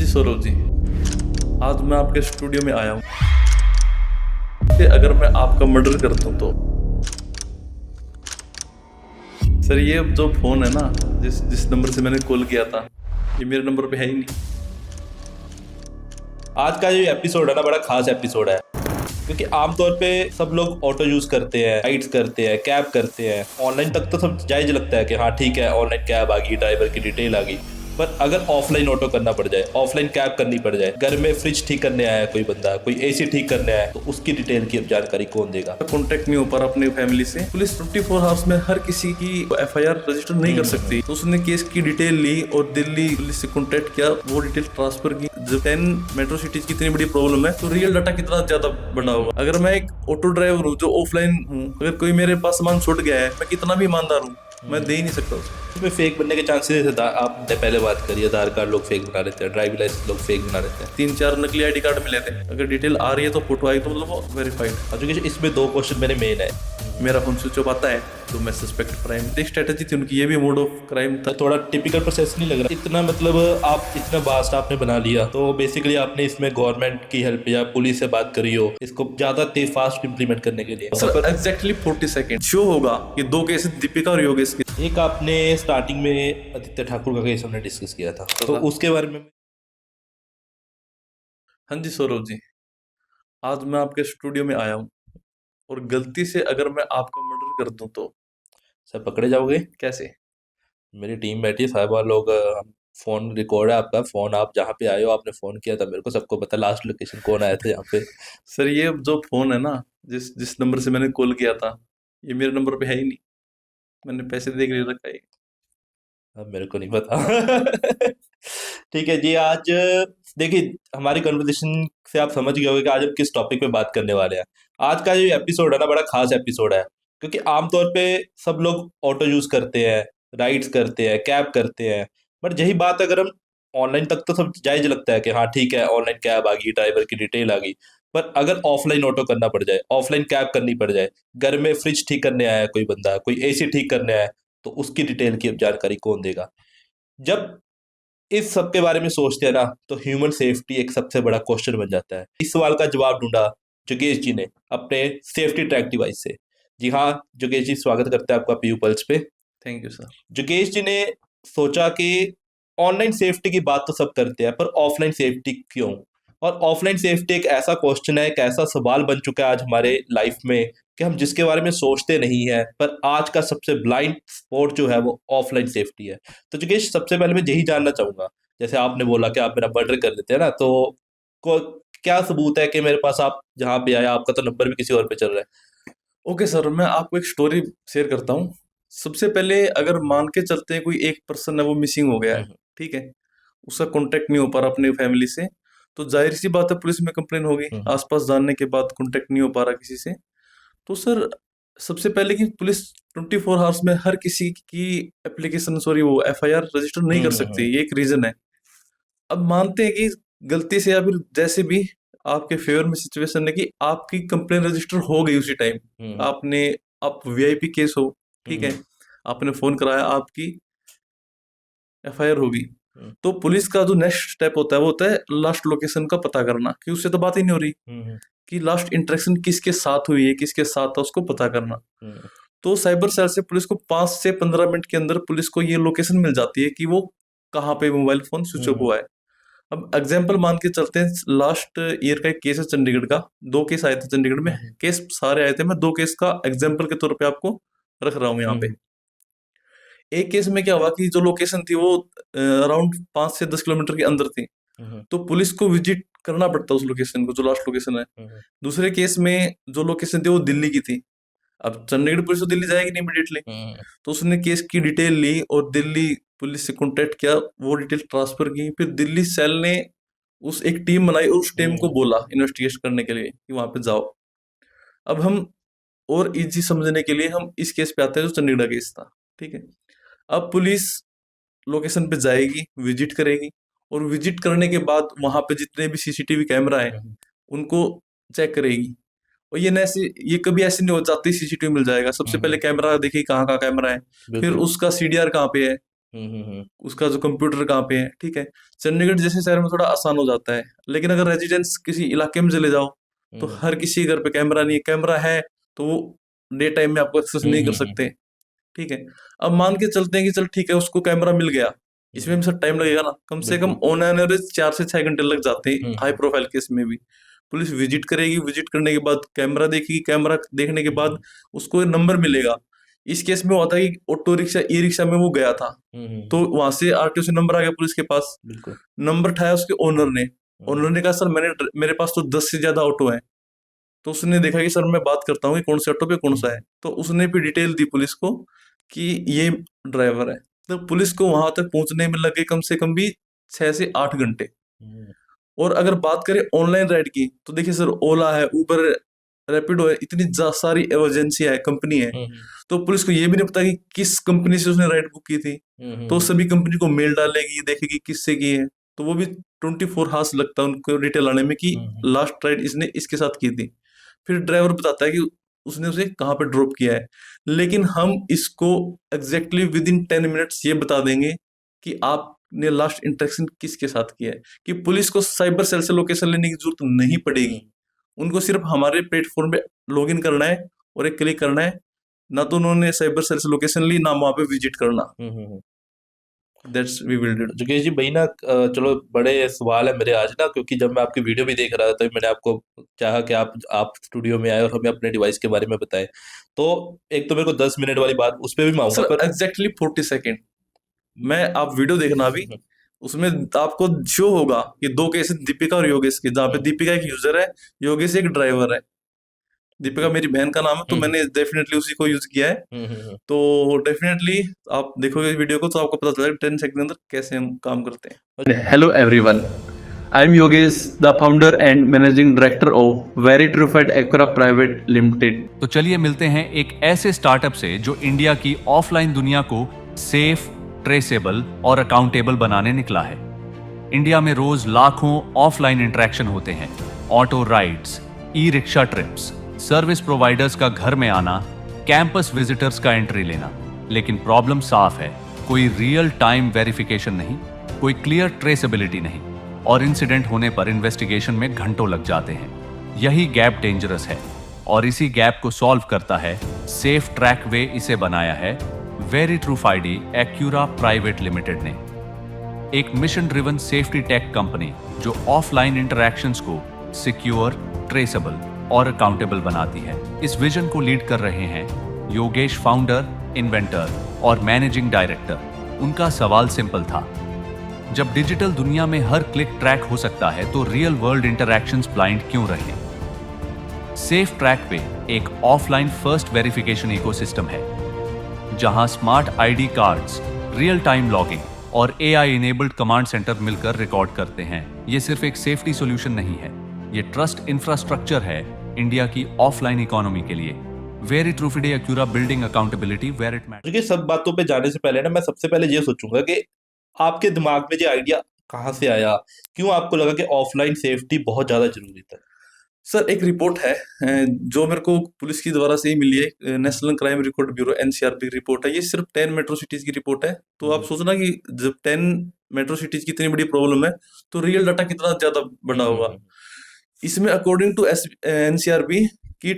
जी सौरभ जी, आज मैं आपके स्टूडियो में आया हूँ कि अगर मैं आपका मर्डर कर दूं तो सर ये जो फोन है ना, जिस नंबर से मैंने कॉल किया था, ये मेरे नंबर पे है ही नहीं। आज का जो एपिसोड है ना, बड़ा खास एपिसोड है क्योंकि आमतौर पे सब लोग ऑटो यूज करते हैं, राइड्स करते हैं, कैब करते हैं। ऑनलाइन तक तो सब जायज लगता है कि हाँ ठीक है, ऑनलाइन कैब आ गई, ड्राइवर की डिटेल आ गई। पर अगर ऑफलाइन ऑटो करना पड़ जाए, ऑफलाइन कैब करनी पड़ जाए, घर में फ्रिज ठीक करने आया कोई बंदा, कोई एसी ठीक करने आया, तो उसकी डिटेल की जानकारी कौन देगा? कॉन्टेक्ट नहीं हो पा रहा अपनी फैमिली से। पुलिस 24 आवर्स में हर किसी की एफआईआर रजिस्टर नहीं कर सकती, तो उसने केस की डिटेल ली और दिल्ली पुलिस से कॉन्टेक्ट किया, वो डिटेल ट्रांसफर की। जब 10 मेट्रो सिटीज की इतनी बड़ी प्रॉब्लम है तो रियल डाटा कितना ज्यादा बड़ा होगा। अगर मैं एक ऑटो ड्राइवर हूँ जो ऑफलाइन हूँ, अगर कोई मेरे पास सामान छूट गया है, मैं कितना भी ईमानदार हूँ, मैं दे ही नहीं सकता उसको। इसमें फेक बनने के चांसेस है। आपने पहले बात करी, आधार कार्ड लोग फेक बना लेते हैं, ड्राइविंग लाइसेंस लोग फेक बना लेते हैं। 3-4 नकली आईडी कार्ड मिले थे, अगर डिटेल आ रही है तो फोटो आई तो मतलब वो वेरीफाइड। क्योंकि इसमें दो क्वेश्चन मेरे मेन है। मेरा फोन स्विच ऑफ आता है तो मैं सस्पेक्ट क्राइम। एक स्ट्रेटेजी थी उनकी, ये भी मोड ऑफ क्राइम था। तो थोड़ा टिपिकल प्रोसेस नहीं लग रहा इतना, मतलब आप इतना वास्ट आपने बना लिया, तो बेसिकली आपने इसमें गवर्नमेंट की हेल्प या पुलिस से बात करी हो इसको ज्यादा तेज फास्ट इंप्लीमेंट करने के लिए। सर एग्जैक्टली 40 सेकेंड शो होगा कि 2 केस दीपिका और योगेश के। एक आपने स्टार्टिंग में आदित्य ठाकुर का केस हमने डिस्कस किया था, तो उसके बारे में। हाँ जी सौरभ जी, आज मैं आपके स्टूडियो में आया हूँ और गलती से अगर मैं आपका मर्डर कर दूं तो सर पकड़े जाओगे? कैसे? मेरी टीम बैठी है, साहब लोग। फोन रिकॉर्ड है आपका, फोन आप जहाँ पे आए हो, आपने फोन किया था मेरे को, सबको पता लास्ट लोकेशन कौन आया था यहाँ पे। सर ये जो फोन है ना, जिस जिस नंबर से मैंने कॉल किया था, ये मेरे नंबर पे है ही नहीं। मैंने पैसे दे के ले रखा है। अब मेरे को नहीं पता। ठीक है जी। आज देखिए, हमारी कन्वर्सेशन से आप समझ गए होंगे कि आज हम किस टॉपिक पे बात करने वाले हैं। आज का जो एपिसोड है ना, बड़ा खास एपिसोड है क्योंकि आमतौर पे सब लोग ऑटो यूज करते हैं, राइड्स करते हैं, कैब करते हैं। बट यही बात अगर हम ऑनलाइन तक तो सब जायज लगता है कि हाँ ठीक है, ऑनलाइन कैब आ गई, ड्राइवर की डिटेल आ गई। पर अगर ऑफलाइन ऑटो करना पड़ जाए, ऑफलाइन कैब करनी पड़ जाए, घर में फ्रिज ठीक करने आया कोई बंदा, कोई एसी ठीक करने आया, तो उसकी डिटेल की जानकारी कौन देगा? जब इस सब के बारे में सोचते हैं ना, तो ह्यूमन सेफ्टी एक सबसे बड़ा क्वेश्चन बन जाता है। इस सवाल का जवाब ढूंढा जोगेश जी ने अपने सेफ्टी ट्रैक डिवाइस से। जी हाँ जोगेश जी, स्वागत करते हैं आपका पीयू पल्स पे। Thank you sir. जोगेश जी ने सोचा कि ऑनलाइन सेफ्टी की बात तो सब करते हैं, पर ऑफलाइन सेफ्टी क्यों? और ऑफलाइन सेफ्टी एक ऐसा क्वेश्चन है, एक ऐसा सवाल बन चुका है आज हमारे लाइफ में कि हम जिसके बारे में सोचते नहीं है, पर आज का सबसे ब्लाइंड स्पॉट जो है वो ऑफलाइन सेफ्टी है। तो जोगेश, सबसे पहले मैं यही जानना चाहूंगा, जैसे आपने बोला कि आप मेरा मर्डर कर देते हैं ना, तो को क्या सबूत है कि मेरे पास आप जहाँ पे आया आपका तो नंबर भी किसी और पे चल रहा है? ओके सर, मैं आपको एक स्टोरी शेयर करता हूँ। सबसे पहले अगर मान के चलते हैं कोई एक पर्सन है वो मिसिंग हो गया है, ठीक है, उसका कांटेक्ट नहीं हो पा रहा अपनी फैमिली से, तो जाहिर सी बात है पुलिस में कंप्लेन होगी। आसपास जानने के बाद कांटेक्ट नहीं हो पा रहा किसी से, तो सर सबसे पहले कि पुलिस 24 आवर्स में हर किसी की एप्लीकेशन, सॉरी वो एफआईआर रजिस्टर नहीं कर सकती, ये एक रीजन है। अब मानते हैं कि गलती से या फिर जैसे भी आपके फेवर में सिचुएशन है कि आपकी कंप्लेन रजिस्टर हो गई उसी टाइम, आपने, आप वीआईपी केस हो, ठीक है, आपने फोन कराया, आपकी एफआईआर होगी, तो पुलिस का जो नेक्स्ट स्टेप होता है वो होता है लास्ट लोकेशन का पता करना, कि उससे तो बात ही नहीं हो रही कि लास्ट इंटरेक्शन किसके साथ हुई है, किसके साथ था, उसको पता करना। तो साइबर सेल से पुलिस को 5 से 15 मिनट के अंदर पुलिस को ये लोकेशन मिल जाती है कि वो कहाँ पे मोबाइल फोन स्विच ऑफ हुआ है। अब एग्जाम्पल मान के चलते हैं, लास्ट ईयर का एक केस है चंडीगढ़ का, 2 केस आए थे चंडीगढ़ में, केस सारे आए थे, मैं 2 केस का एग्जाम्पल के तौर पे आपको रख रहा हूँ यहाँ पे। एक केस में क्या हुआ कि जो लोकेशन थी वो अराउंड 5 से 10 किलोमीटर के अंदर थी, तो पुलिस को विजिट करना पड़ता उस लोकेशन को, जो लास्ट लोकेशन है। दूसरे केस में जो लोकेशन थी वो दिल्ली की थी। अब चंडीगढ़ पुलिस तो दिल्ली जाएगी नहीं इमीडिएटली, तो उसने केस की डिटेल ली और दिल्ली पुलिस से कांटेक्ट किया, वो डिटेल ट्रांसफर की, फिर दिल्ली सेल ने उस एक टीम बनाई और उस टीम को बोला इन्वेस्टिगेशन करने के लिए कि वहां पे जाओ। अब हम और इजी समझने के लिए हम इस केस पे आते हैं जो चंडीगढ़ का केस था, ठीक है। अब पुलिस लोकेशन पे जाएगी, विजिट करेगी, और विजिट करने के बाद वहां पे जितने भी सीसीटीवी कैमरा है उनको चेक करेगी। और ये ऐसे, ये कभी ऐसे नहीं हो जाती सीसीटीवी मिल जाएगा, सबसे पहले कैमरा देखिए कहाँ कहाँ कैमरा है, फिर उसका सीडीआर कहाँ पे है, उसका जो कंप्यूटर कहाँ पे है, ठीक है। चंडीगढ़ जैसे शहर में थोड़ा आसान हो जाता है, लेकिन अगर रेजिडेंस किसी इलाके में चले जाओ तो हर किसी के घर पे कैमरा नहीं है, कैमरा है तो वो डे टाइम में आपको एक्सेस नहीं कर सकते, ठीक है। अब मान के चलते हैं कि चल ठीक है उसको कैमरा मिल गया, इसमें भी सर टाइम लगेगा ना, कम से कम बिल्कुल। ऑन एन एवरेज 4 से 6 घंटे लग जाते हैं हाई हम्म प्रोफाइल केस में भी। पुलिस विजिट करेगी, विजिट करने के बाद कैमरा देखेगी, कैमरा देखने के बाद उसको एक नंबर मिलेगा। इस केस में होता है कि ऑटो रिक्शा ई रिक्शा में वो गया था, तो वहां से आरटीओ से नंबर आ गया पुलिस के पास, बिल्कुल। नंबर उठाया उसके ओनर ने, ओनर ने कहा सर मेरे पास तो 10 से ज्यादा ऑटो है। तो उसने देखा कि सर मैं बात करता हूँ कि कौन से ऑटो पे कौन सा है, तो उसने भी डिटेल दी पुलिस को कि ये ड्राइवर है। तो पुलिस को वहां तक पहुंचने में लगे कम से कम भी 6 से 8 घंटे। और अगर बात करें ऑनलाइन राइड की, तो देखिए सर ओला है, उबर, रैपिडो है, इतनी सारी एजेंसियां है, कंपनी है, तो पुलिस को ये भी नहीं पता कि किस कंपनी से उसने राइड बुक की थी। तो सभी कंपनी को मेल डालेगी, देखेगी किससे की है, तो वो भी 24 हार्स लगता है उनको डिटेल आने में कि लास्ट राइड इसने इसके साथ की थी। फिर ड्राइवर बताता है कि उसने उसे कहाँ पे ड्रॉप किया है, लेकिन हम इसको एग्जैक्टली विद इन 10 मिनट्स ये बता देंगे कि आपने लास्ट इंटरेक्शन किसके साथ किया है, कि पुलिस को साइबर सेल से लोकेशन लेने की जरूरत नहीं पड़ेगी। उनको सिर्फ हमारे प्लेटफॉर्म पे लॉग इन करना है और एक क्लिक करना है, ना तो उन्होंने साइबर सेल से लोकेशन ली, ना वहां पे विजिट करना। That's we will do. जोगेश जी भाई ना, चलो बड़े सवाल है मेरे आज ना, क्योंकि जब मैं आपकी वीडियो भी देख रहा था तो मैंने आपको चाहा कि आप स्टूडियो में आए और हमें अपने डिवाइस के बारे में बताएं। तो एक तो मेरे को 10 मिनट वाली बात उस पर भी मैं आऊंगा, सर पर एग्जैक्टली 40 सेकेंड मैं, आप वीडियो देखना अभी, उसमें आपको शो होगा कि दो केस दीपिका और योगेश के, जहाँ पे दीपिका एक यूजर है, योगेश एक ड्राइवर है। दीपिका मेरी बहन का नाम है, तो मैंने डेफिनेटली उसी को यूज किया है। तो डेफिनेटली आप देखोगे इस वीडियो को तो आपको पता चलेगा 10 सेकंड के अंदर कैसे हम काम करते हैं। Hello everyone, I am Yogesh, the founder and managing director of Veritrufied Acra private limited. तो चलिए मिलते हैं एक ऐसे स्टार्टअप से जो इंडिया की ऑफलाइन दुनिया को सेफ, ट्रेसेबल और अकाउंटेबल बनाने निकला है। इंडिया में रोज लाखों ऑफलाइन इंटरेक्शन होते हैं, auto rides, e rickshaw trips, service providers का घर में आना, कैंपस विजिटर्स का एंट्री लेना। लेकिन प्रॉब्लम साफ है, कोई रियल टाइम वेरिफिकेशन नहीं, कोई क्लियर ट्रेसेबिलिटी नहीं, और इंसिडेंट होने पर इन्वेस्टिगेशन में घंटों लग जाते हैं। यही गैप डेंजरस है और इसी गैप को सॉल्व करता है सेफ ट्रैक वे इसे बनाया है वेरीट्रूफाइड एक्यूरा प्राइवेट लिमिटेड ने, एक mission driven safety tech company जो ऑफलाइन इंटरैक्शंस को सिक्योर, ट्रेसेबल और अकाउंटेबल बनाती है। इस विजन को लीड कर रहे हैं योगेश, फाउंडर, इन्वेंटर और मैनेजिंग डायरेक्टर। उनका सवाल सिंपल था, जब डिजिटल दुनिया में हर क्लिक ट्रैक हो सकता है तो रियल वर्ल्ड इंटरैक्शंस ब्लाइंड क्यों रहे? सेफ ट्रैक पे एक ऑफलाइन फर्स्ट वेरिफिकेशन इकोसिस्टम है जहां smart ID cards, real time logging और एआई इनेबल्ड कमांड सेंटर मिलकर रिकॉर्ड करते हैं। ये सिर्फ एक सेफ्टी सॉल्यूशन नहीं है, ये ट्रस्ट इंफ्रास्ट्रक्चर है इंडिया की ऑफलाइन इकोनॉमी के लिए। Veritrufied Acura building accountability where it matters. देखिए, सब बातों पे जाने से पहले ना मैं सबसे पहले ये सोचूंगा कि आपके दिमाग में ये आइडिया कहाँ से आया, क्यों आपको लगा कि ऑफलाइन सेफ्टी बहुत ज्यादा जरूरी था? सर एक रिपोर्ट है जो मेरे को पुलिस की द्वारा से ही मिली है, national crime record bureau NCRB की रिपोर्ट है। ये सिर्फ 10 मेट्रो सिटीज की रिपोर्ट है। तो आप सोचना कि जब 10 मेट्रो सिटीज की इतनी बड़ी प्रॉब्लम है तो रियल डाटा कितना ज्यादा बड़ा होगा। इसमें अकॉर्डिंग टू एनसीआरबी की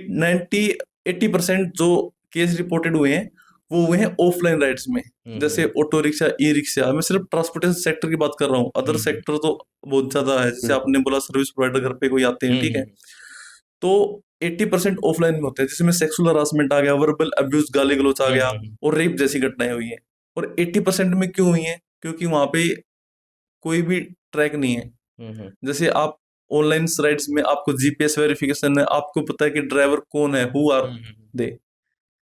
80% जो केस रिपोर्टेड हुए हैं वो हुए हैं ऑफलाइन राइड्स में, जैसे ऑटो रिक्शा, ई रिक्शा। मैं सिर्फ ट्रांसपोर्टेशन सेक्टर की बात कर रहा हूँ, अदर सेक्टर तो बहुत ज्यादा है, जैसे आपने बोला सर्विस प्रोवाइडर घर पे कोई आते हैं, ठीक है। तो 80% ऑफलाइन में होते हैं, जिसमें सेक्सुअल हरासमेंट आ गया, वर्बल अब्यूज, गाली गलौच आ गया और रेप जैसी घटनाएं हुई हैं। और 80% में क्यों हुई हैं? क्योंकि वहां पे कोई भी ट्रैक नहीं है। जैसे आप ऑनलाइन राइड्स में आपको जीपीएस वेरिफिकेशन है, आपको पता है कि ड्राइवर कौन है, हु आर दे,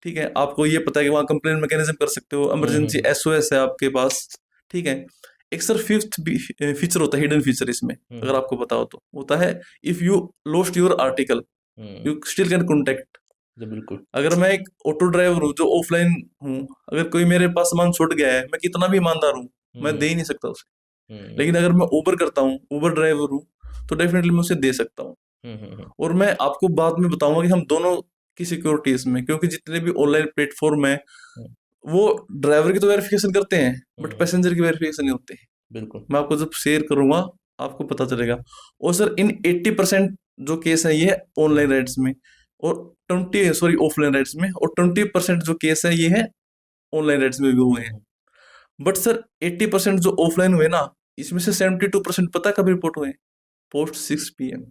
ठीक है। आपको ये पता है कि वहां कंप्लेन मैकेनिज्म कर सकते हो, इमरजेंसी एसओएस है आपके पास, ठीक है। एक सर फिफ्थ फीचर होता है, हिडन फीचर इसमें, अगर आपको पता हो तो, होता है if you lost your article you still can contact. बिल्कुल। अगर मैं एक ऑटो ड्राइवर हूँ जो ऑफलाइन हूँ, अगर कोई मेरे पास सामान छूट गया है, मैं कितना भी ईमानदार हूँ, मैं दे ही नहीं सकता उसे। लेकिन अगर मैं उबर करता हूँ, उबर ड्राइवर हूँ, तो डेफिनेटली मैं उसे दे सकता हूँ। और मैं आपको बाद में बताऊंगा कि हम दोनों की सिक्योरिटी इसमें, क्योंकि जितने भी ऑनलाइन प्लेटफॉर्म है वो ड्राइवर की तो वेरिफिकेशन करते हैं बट हम्म, पैसेंजर की वेरिफिकेशन नहीं होती। बिल्कुल। मैं आपको जब शेयर करूंगा आपको पता चलेगा। और सर इन 80% जो केस है ये ऑनलाइन राइड्स में, और ऑफलाइन राइड्स में, और 20% जो केस है ये है ऑनलाइन राइड्स में भी हुए हैं। हम्म, बट सर 80% जो ऑफलाइन हुए ना, इसमें से 72% पता कब रिपोर्ट हुए? Post 6 PM।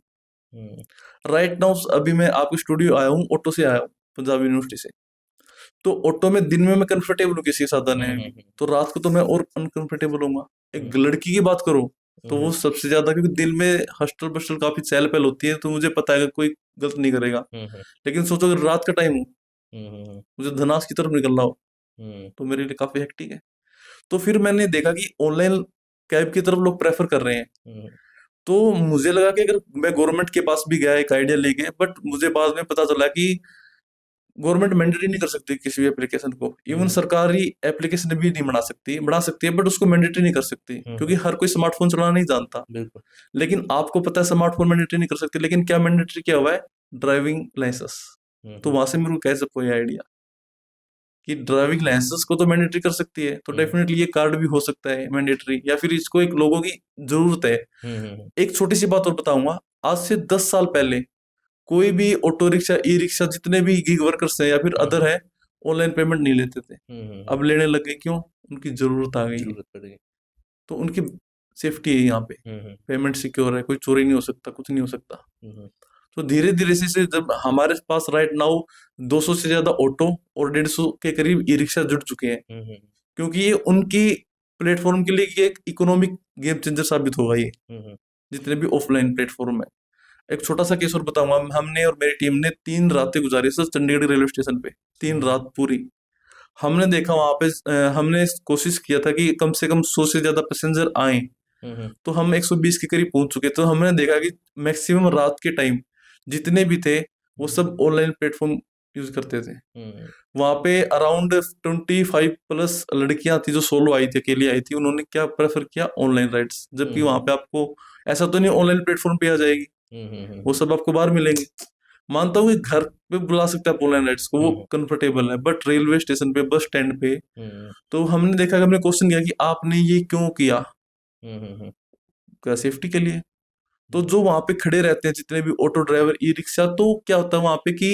हम्म, राइट नाउ अभी मैं आपके स्टूडियो आया हूँ, ऑटो से आया हूँ, पंजाब यूनिवर्सिटी से। तो ऑटो में दिन में मैं कंफर्टेबल हूँ किसी साधन हम्म, में भी, तो रात को तो मैं और अनकंफर्टेबल होऊंगा। एक हम्म, लड़की की बात करो तो वो हम्म, सबसे ज्यादा, क्योंकि दिन में हस्टल बस्टल काफी चहल पहल होती है, तो मुझे पता है कि कोई गलत नहीं करेगा। हम्म, लेकिन सोचो अगर रात का टाइम हो, हम्म, मुझे धनास की तरफ निकलना हो, हम्म, तो मेरे लिए काफी हेक्टिक है। तो फिर मैंने देखा कि ऑनलाइन कैब की तरफ लोग प्रेफर कर रहे हैं। हम्म, तो मुझे लगा कि अगर मैं गवर्नमेंट के पास भी गया एक आइडिया लेके, बट मुझे बाद में पता चला कि गवर्नमेंट मैंडेटरी नहीं कर सकती किसी भी एप्लीकेशन को। इवन हम्म, सरकारी एप्लीकेशन भी नहीं बना सकती है, बट उसको मैंडेटरी नहीं कर सकती, क्योंकि हर कोई स्मार्टफोन चलाना नहीं जानता। बिल्कुल। लेकिन आपको पता है स्मार्टफोन मैंडेटरी नहीं कर सकती, लेकिन क्या मैंडेटरी क्या हुआ है? Driving licence. तो हम्म, वहां से मेरे को कैसे कोई आइडिया कि ड्राइविंग लाइसेंस को तो मैंडेटरी कर सकती है, तो हम्म, डेफिनेटली ये कार्ड भी हो सकता है मैंडेटरी, या फिर इसको एक लोगों की जरूरत है। हम्म, एक छोटी सी बात और बताऊंगा। आज से 10 साल पहले कोई भी ऑटो रिक्शा, ई रिक्शा, जितने भी गिग वर्कर्स हैं या फिर हम्म, अदर है, ऑनलाइन पेमेंट नहीं लेते थे। हम्म, अब लेने लग गए, क्यों? उनकी जरूरत आ गई है। जरूरत पड़ेगी। तो उनकी सेफ्टी है यहाँ पे, हम्म, पेमेंट सिक्योर है, कोई चोरी नहीं हो सकता, कुछ नहीं हो सकता। हम्म, तो धीरे धीरे से जब हमारे पास राइट नाउ 200 से ज्यादा ऑटो और 150 के करीब ई रिक्शा जुड़ चुके हैं, हम्म, क्योंकि ये उनकी प्लेटफॉर्म के लिए ये एक इकोनॉमिक गेम चेंजर साबित होगा ये, हम्म, जितने भी ऑफलाइन प्लेटफॉर्म है। एक छोटा सा केस और बताऊंगा। हमने और मेरी टीम ने 3 रातें गुजारी सर चंडीगढ़ रेलवे स्टेशन पे, 3 रात पूरी। हमने देखा वहां पे, हमने कोशिश किया था कि कम से कम 100 से ज्यादा पैसेंजर आए। हम्म, तो हम 120 के करीब पहुंच चुके। तो हमने देखा कि मैक्सिमम रात के टाइम जितने भी थे वो सब ऑनलाइन प्लेटफॉर्म यूज करते थे। हम्म, वहां पे अराउंड 25+ लड़कियां थी जो सोलो आई थी, अकेली आई थी। उन्होंने क्या प्रेफर किया? Online rides. जबकि वहां हम्म, पे आपको ऐसा तो नहीं ऑनलाइन प्लेटफॉर्म पे आ जाएगी, वो सब आपको बाहर मिलेंगे। मानता हूँ कि घर पे बुला सकते हैं आप ऑनलाइन राइड्स को, वो हम्म, कंफर्टेबल है, बट रेलवे स्टेशन पे, बस स्टैंड पे। हम्म, तो हमने देखा कि हमने क्वेश्चन किया कि आपने ये क्यों किया? हम्म, क्या सेफ्टी के लिए। तो जो वहां पे खड़े रहते हैं जितने भी ऑटो ड्राइवर, ई रिक्शा, तो क्या होता है वहां पे कि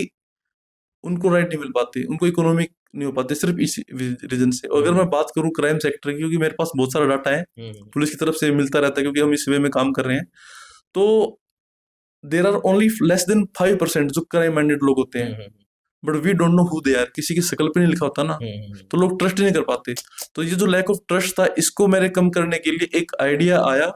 उनको राइड नहीं मिल पाती, उनको इकोनॉमिक नहीं हो पाते, सिर्फ इसी रीजन से। और अगर मैं बात करूं क्राइम सेक्टर की, क्योंकि मेरे पास बहुत सारा डाटा है, हम्म, पुलिस की तरफ से मिलता रहता है, क्योंकि हम इस वे में काम कर रहे हैं। तो there are only less than 5% जो क्राइम माइंडेड लोग होते हैं, hmm, but we don't know who they are. किसी की शक्ल पे नहीं लिखा होता ना, तो लोग ट्रस्ट नहीं कर पाते। तो ये जो लैक ऑफ ट्रस्ट था, इसको मेरे कम करने के लिए एक आइडिया आया।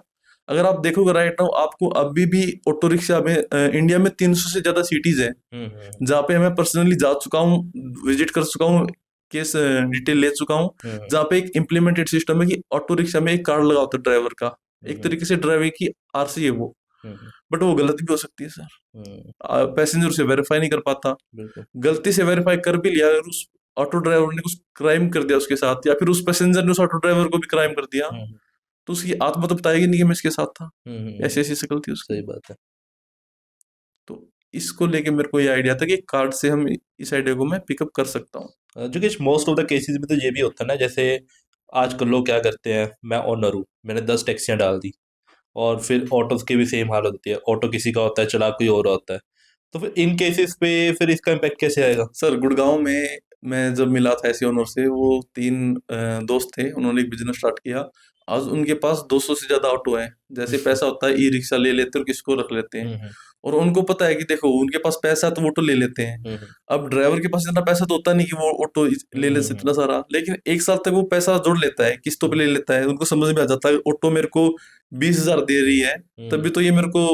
अगर आप देखोगे राइट नाउ, आपको अभी भी ऑटो रिक्शा में इंडिया में 300 से ज्यादा सिटीज है जहाँ पे मैं पर्सनली जा चुका हूँ, विजिट कर चुका हूँ, केस डिटेल ले चुका हूँ, जहाँ पे एक इम्प्लीमेंटेड सिस्टम है कि ऑटो रिक्शा में एक कार्ड लगा होता है ड्राइवर का। एक तरीके से ड्राइविंग की आरसी है वो, बट वो गलत भी हो सकती है सर। पैसेंजर उसे वेरीफाई नहीं कर पाता। बिल्कुल। गलती से वेरीफाई कर भी लिया, अगर उस ऑटो ड्राइवर ने कुछ क्राइम कर दिया उसके साथ, या फिर उस पैसेंजर ने उस ऑटो ड्राइवर को भी क्राइम कर दिया, हम्म, तो उसकी आत्मा तो बताएगी नहीं कि मैं इसके साथ था। हम्म, ऐसी ऐसी शक्ल थी सही उसकी। बात है। तो इसको लेके मेरे को ये आइडिया था कि कार्ड से हम इस आइडिया को मैं पिकअप कर सकता हूँ। जो कि मोस्ट ऑफ द केसेस में तो ये भी होता है ना, जैसे आजकल लोग क्या करते हैं, मैं ओनर हूँ, मैंने 10 टैक्सियां डाल दी, और फिर ऑटोस की भी सेम हालत होती है, ऑटो किसी का होता है, चला कोई और होता है। तो फिर इन केसेस पे फिर इसका इम्पैक्ट कैसे आएगा? सर गुड़गांव में मैं जब मिला था ऐसे ओनर से, वो 3 दोस्त थे, उन्होंने एक बिजनेस स्टार्ट किया। आज उनके पास 200 से ज्यादा ऑटो हैं। जैसे पैसा होता है, ई रिक्शा ले लेते हैं और किसको रख लेते हैं। हम्म, और उनको पता है कि देखो उनके पास पैसा है तो वो ऑटो ले लेते हैं। हम्म, अब ड्राइवर के पास इतना पैसा तो होता नहीं कि वो ऑटो ले ले हम्म, इतना सारा, लेकिन 1 साल तक वो पैसा जोड़ लेता है, किस्तों पे ले लेता है। उनको समझ में आ जाता है ऑटो मेरे को 20,000 दे रही है, तभी तो ये मेरे को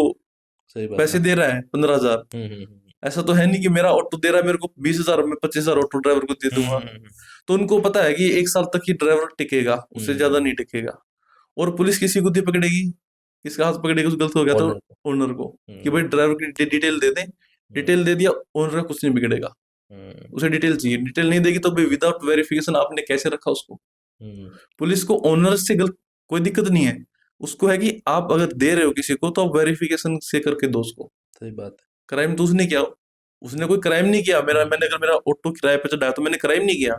सही बात पैसे है। दे रहा है 15,000। ऐसा तो है नहीं कि मेरा ऑटो दे रहा है मेरे को 20,000, मैं 25,000 ऑटो ड्राइवर को दे दूंगा। तो उनको पता है कि 1 साल तक ही ड्राइवर टिकेगा, उससे ज्यादा नहीं टिकेगा। और पुलिस किसी को पकड़ेगी, किसका हाथ पकड़ेगी? कुछ गलत हो गया तो ओनर को। ओनर को, कि भाई हम्म, ड्राइवर की डिटेल दे दें। डिटेल दे दिया, ओनर का कुछ नहीं बिगड़ेगा। हम्म, उसे डिटेल चाहिए, डिटेल नहीं देगी तो भाई विदाउट वेरिफिकेशन आपने कैसे रखा उसको? हम्म, पुलिस को ओनर से गलत कोई दिक्कत नहीं है, उसको है कि आप अगर दे रहे हो किसी को तो आप वेरिफिकेशन से करके दो उसको। सही बात है। क्राइम तो उसने किया हो। उसने कोई क्राइम नहीं किया, अगर मेरा ऑटो किराए पे चढ़ा है तो मैंने क्राइम नहीं किया।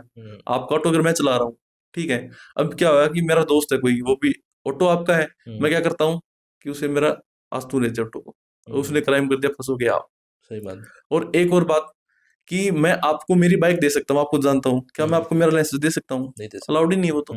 आपका ऑटो अगर मैं चला रहा हूँ, ठीक है, अब क्या हुआ कि मेरा दोस्त है कोई, वो भी ऑटो आपका है, मैं क्या करता हूँ कि उसे मेरा आज तू ले जा ऑटो को, उसने क्राइम कर दिया, फंसोगे आप। सही बात। और एक और बात कि मैं आपको मेरी बाइक दे सकता हूँ, आपको जानता हूँ, क्या मैं आपको मेरा लाइसेंस दे सकता हूँ? नहीं दे सकते। अलाउड ही नहीं है वो तो।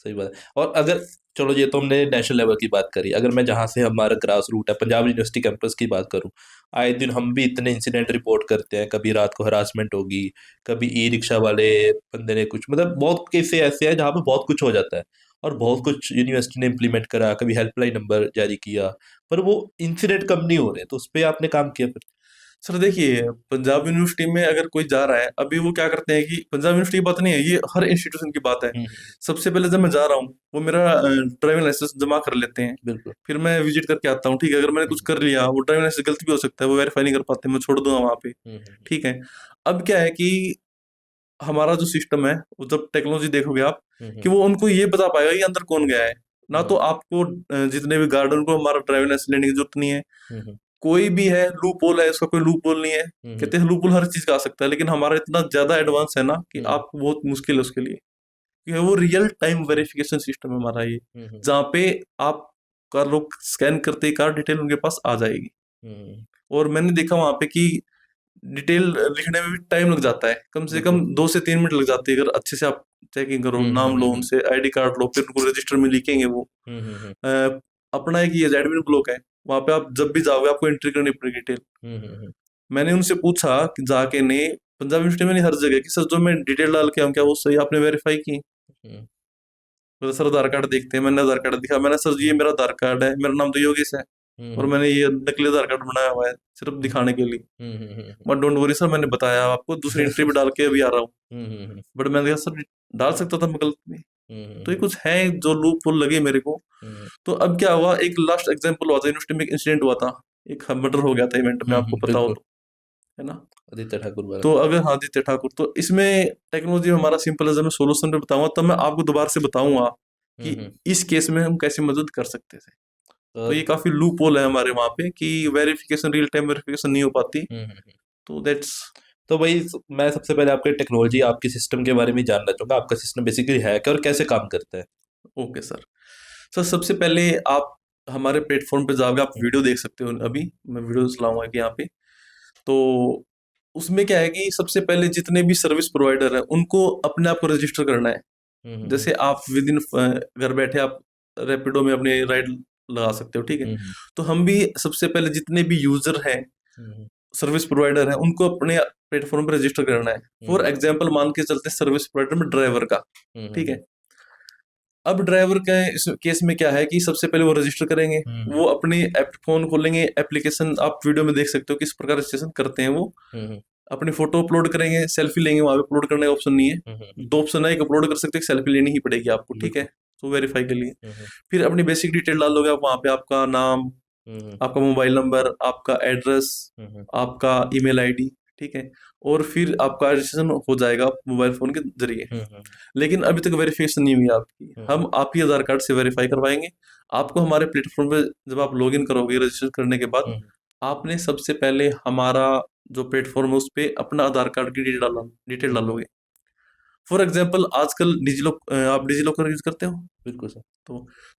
सही बात है। और अगर चलो ये तो हमने नेशनल लेवल की बात करी, अगर मैं जहाँ से हमारा ग्रास रूट है पंजाब यूनिवर्सिटी कैंपस की बात करूँ, आए दिन हम भी इतने इंसिडेंट रिपोर्ट करते हैं, कभी रात को हरासमेंट होगी, कभी ई रिक्शा वाले बंदे ने कुछ, मतलब बहुत केसेस ऐसे हैं जहाँ पे बहुत कुछ हो जाता है और बहुत कुछ यूनिवर्सिटी ने इम्प्लीमेंट करा, कभी हेल्पलाइन नंबर जारी किया, पर वो इंसिडेंट कम नहीं हो रहे, तो उस पर आपने काम किया फिर? सर देखिए, पंजाब यूनिवर्सिटी में अगर कोई जा रहा है, अभी वो क्या करते हैं कि पंजाब यूनिवर्सिटी की बात नहीं है, ये हर इंस्टीट्यूशन की बात है। हम्म, सबसे पहले जब मैं जा रहा हूँ, वो मेरा ड्राइविंग लाइसेंस जमा कर लेते हैं, बिल्कुल। फिर मैं विजिट करके आता हूँ, ठीक है। अगर मैंने कुछ कर लिया, वो ड्राइविंग लाइसेंस गलती भी हो सकता है, वो वेरीफाई नहीं कर पाते, मैं छोड़ दूंगा वहाँ पे, ठीक है। अब क्या है कि हमारा जो सिस्टम है, वो जब टेक्नोलॉजी देखोगे आप, कि वो उनको ये बता पाएगा कि अंदर कौन गया है, ना तो आपको जितने भी गार्ड, उनको हमारा ड्राइविंग लाइसेंस लेने की जरूरत नहीं है। कोई भी है लूप होल है, इसका कोई लूप होल नहीं है। कहते हैं लूप होल हर चीज का आ सकता है, लेकिन हमारा इतना ज्यादा एडवांस है ना कि आपको बहुत मुश्किल है उसके लिए, क्योंकि वो रियल टाइम वेरिफिकेशन सिस्टम है हमारा ये, जहाँ पे आपका लोग स्कैन करते ही कार डिटेल उनके पास आ जाएगी। और मैंने देखा वहां पे कि डिटेल लिखने में भी टाइम लग जाता है, कम से कम 2 से 3 मिनट लग जाते हैं, अगर अच्छे से आप चेकिंग करो, नाम लो उनसे, आईडी कार्ड लो, फिर उनको रजिस्टर में लिखेंगे वो। अपना एक ये एडमिन ब्लॉक है, वहां पे आप जब भी जाओगे आपको एंट्री करनी पड़ेगी डिटेल। मैंने उनसे पूछा कि जाके ने पंजाब यूनिवर्सिटी में नहीं, हर जगह, कि सर जो मैं डिटेल डाल के आऊँ क्या वो सही आपने वेरीफाई की? बोले सर आधार कार्ड देखते हैं। मैंने आधार कार्ड दिखा, मैंने सर जी ये मेरा आधार कार्ड है, मेरा नाम तो योगेश है, और मैंने ये नकली आधार कार्ड बनाया हुआ है सिर्फ दिखाने के लिए। बट डोंट वरी सर, मैंने बताया आपको, दूसरी एंट्री में डाल के अभी आ रहा हूँ। बट मैंने कहा सर डाल सकता था मैं गलत में। तो ये कुछ है जो लूप होल लगे मेरे को। तो अब क्या हुआ, एक लास्ट एग्जांपल हुआ था, यूनिवर्सिटी में एक इंसिडेंट हुआ था, एक मर्डर हो गया था इवेंट में, आपको पता हो तो, है ना। आदित्य ठाकुर वाला। तो अगर हाँ, आदित्य ठाकुर, तो इसमें टेक्नोलॉजी हमारा सिंपल है, जब मैं सोल्यूशन पे बताऊंगा तब मैं आपको दोबारा से बताऊंगा कि इस केस में हम कैसे मदद कर सकते थे। तो ये काफी लूप होल है हमारे वहां पे कि वेरिफिकेशन, रियल टाइम वेरिफिकेशन नहीं हो पाती। तो दैट्स तो भाई मैं सबसे पहले आपके टेक्नोलॉजी, आपके सिस्टम के बारे में जानना चाहूंगा, आपका सिस्टम बेसिकली है क्या और कैसे काम करता है? Okay sir. सर सबसे पहले आप हमारे प्लेटफॉर्म पे जाओगे, आप वीडियो देख सकते हो, अभी मैं वीडियो चलाऊंगा कि यहाँ पे। तो उसमें क्या है कि सबसे पहले जितने भी सर्विस प्रोवाइडर हैं उनको अपने आप को रजिस्टर करना है। जैसे आप विद इन घर बैठे आप रैपिडो में अपनी राइड लगा सकते हो, ठीक है। तो हम भी सबसे पहले जितने भी यूजर हैं, सर्विस प्रोवाइडर हैं, उनको अपने प्लेटफॉर्म पर रजिस्टर करना है। फॉर एग्जाम्पल मान के चलते सर्विस प्रोवाइडर में ड्राइवर का, ठीक है। अब ड्राइवर का इस केस में क्या है कि सबसे पहले वो रजिस्टर करेंगे, वो अपनी फोन खोलेंगे, एप्लीकेशन आप वीडियो में देख सकते हो किस प्रकार रजिस्ट्रेशन करते हैं वो। अपनी फोटो अपलोड करेंगे, सेल्फी लेंगे, वहां पे अपलोड करने का ऑप्शन नहीं है, 2 ऑप्शन है, एक अपलोड कर सकते हो, सेल्फी लेनी ही पड़ेगी आपको, ठीक है, तो वेरीफाई के लिए। फिर अपनी बेसिक डिटेल डाल दोगे आप वहां पे, आपका नाम, आपका मोबाइल नंबर, आपका एड्रेस, आपका ईमेल आईडी, ठीक है, और फिर आपका रजिस्ट्रेशन हो जाएगा मोबाइल फोन के जरिए। लेकिन अभी तक वेरिफिकेशन नहीं हुई आपकी, हम आप ही आधार कार्ड से वेरीफाई करवाएंगे आपको। हमारे प्लेटफॉर्म पे जब आप लॉगिन करोगे रजिस्टर करने के बाद, आपने सबसे पहले हमारा जो प्लेटफॉर्म है उस पे अपना आधार कार्ड की डिटेल डालोगे। फॉर एग्जाम्पल आजकल आप डिजी लॉकर यूज करते हो? बिल्कुल सर।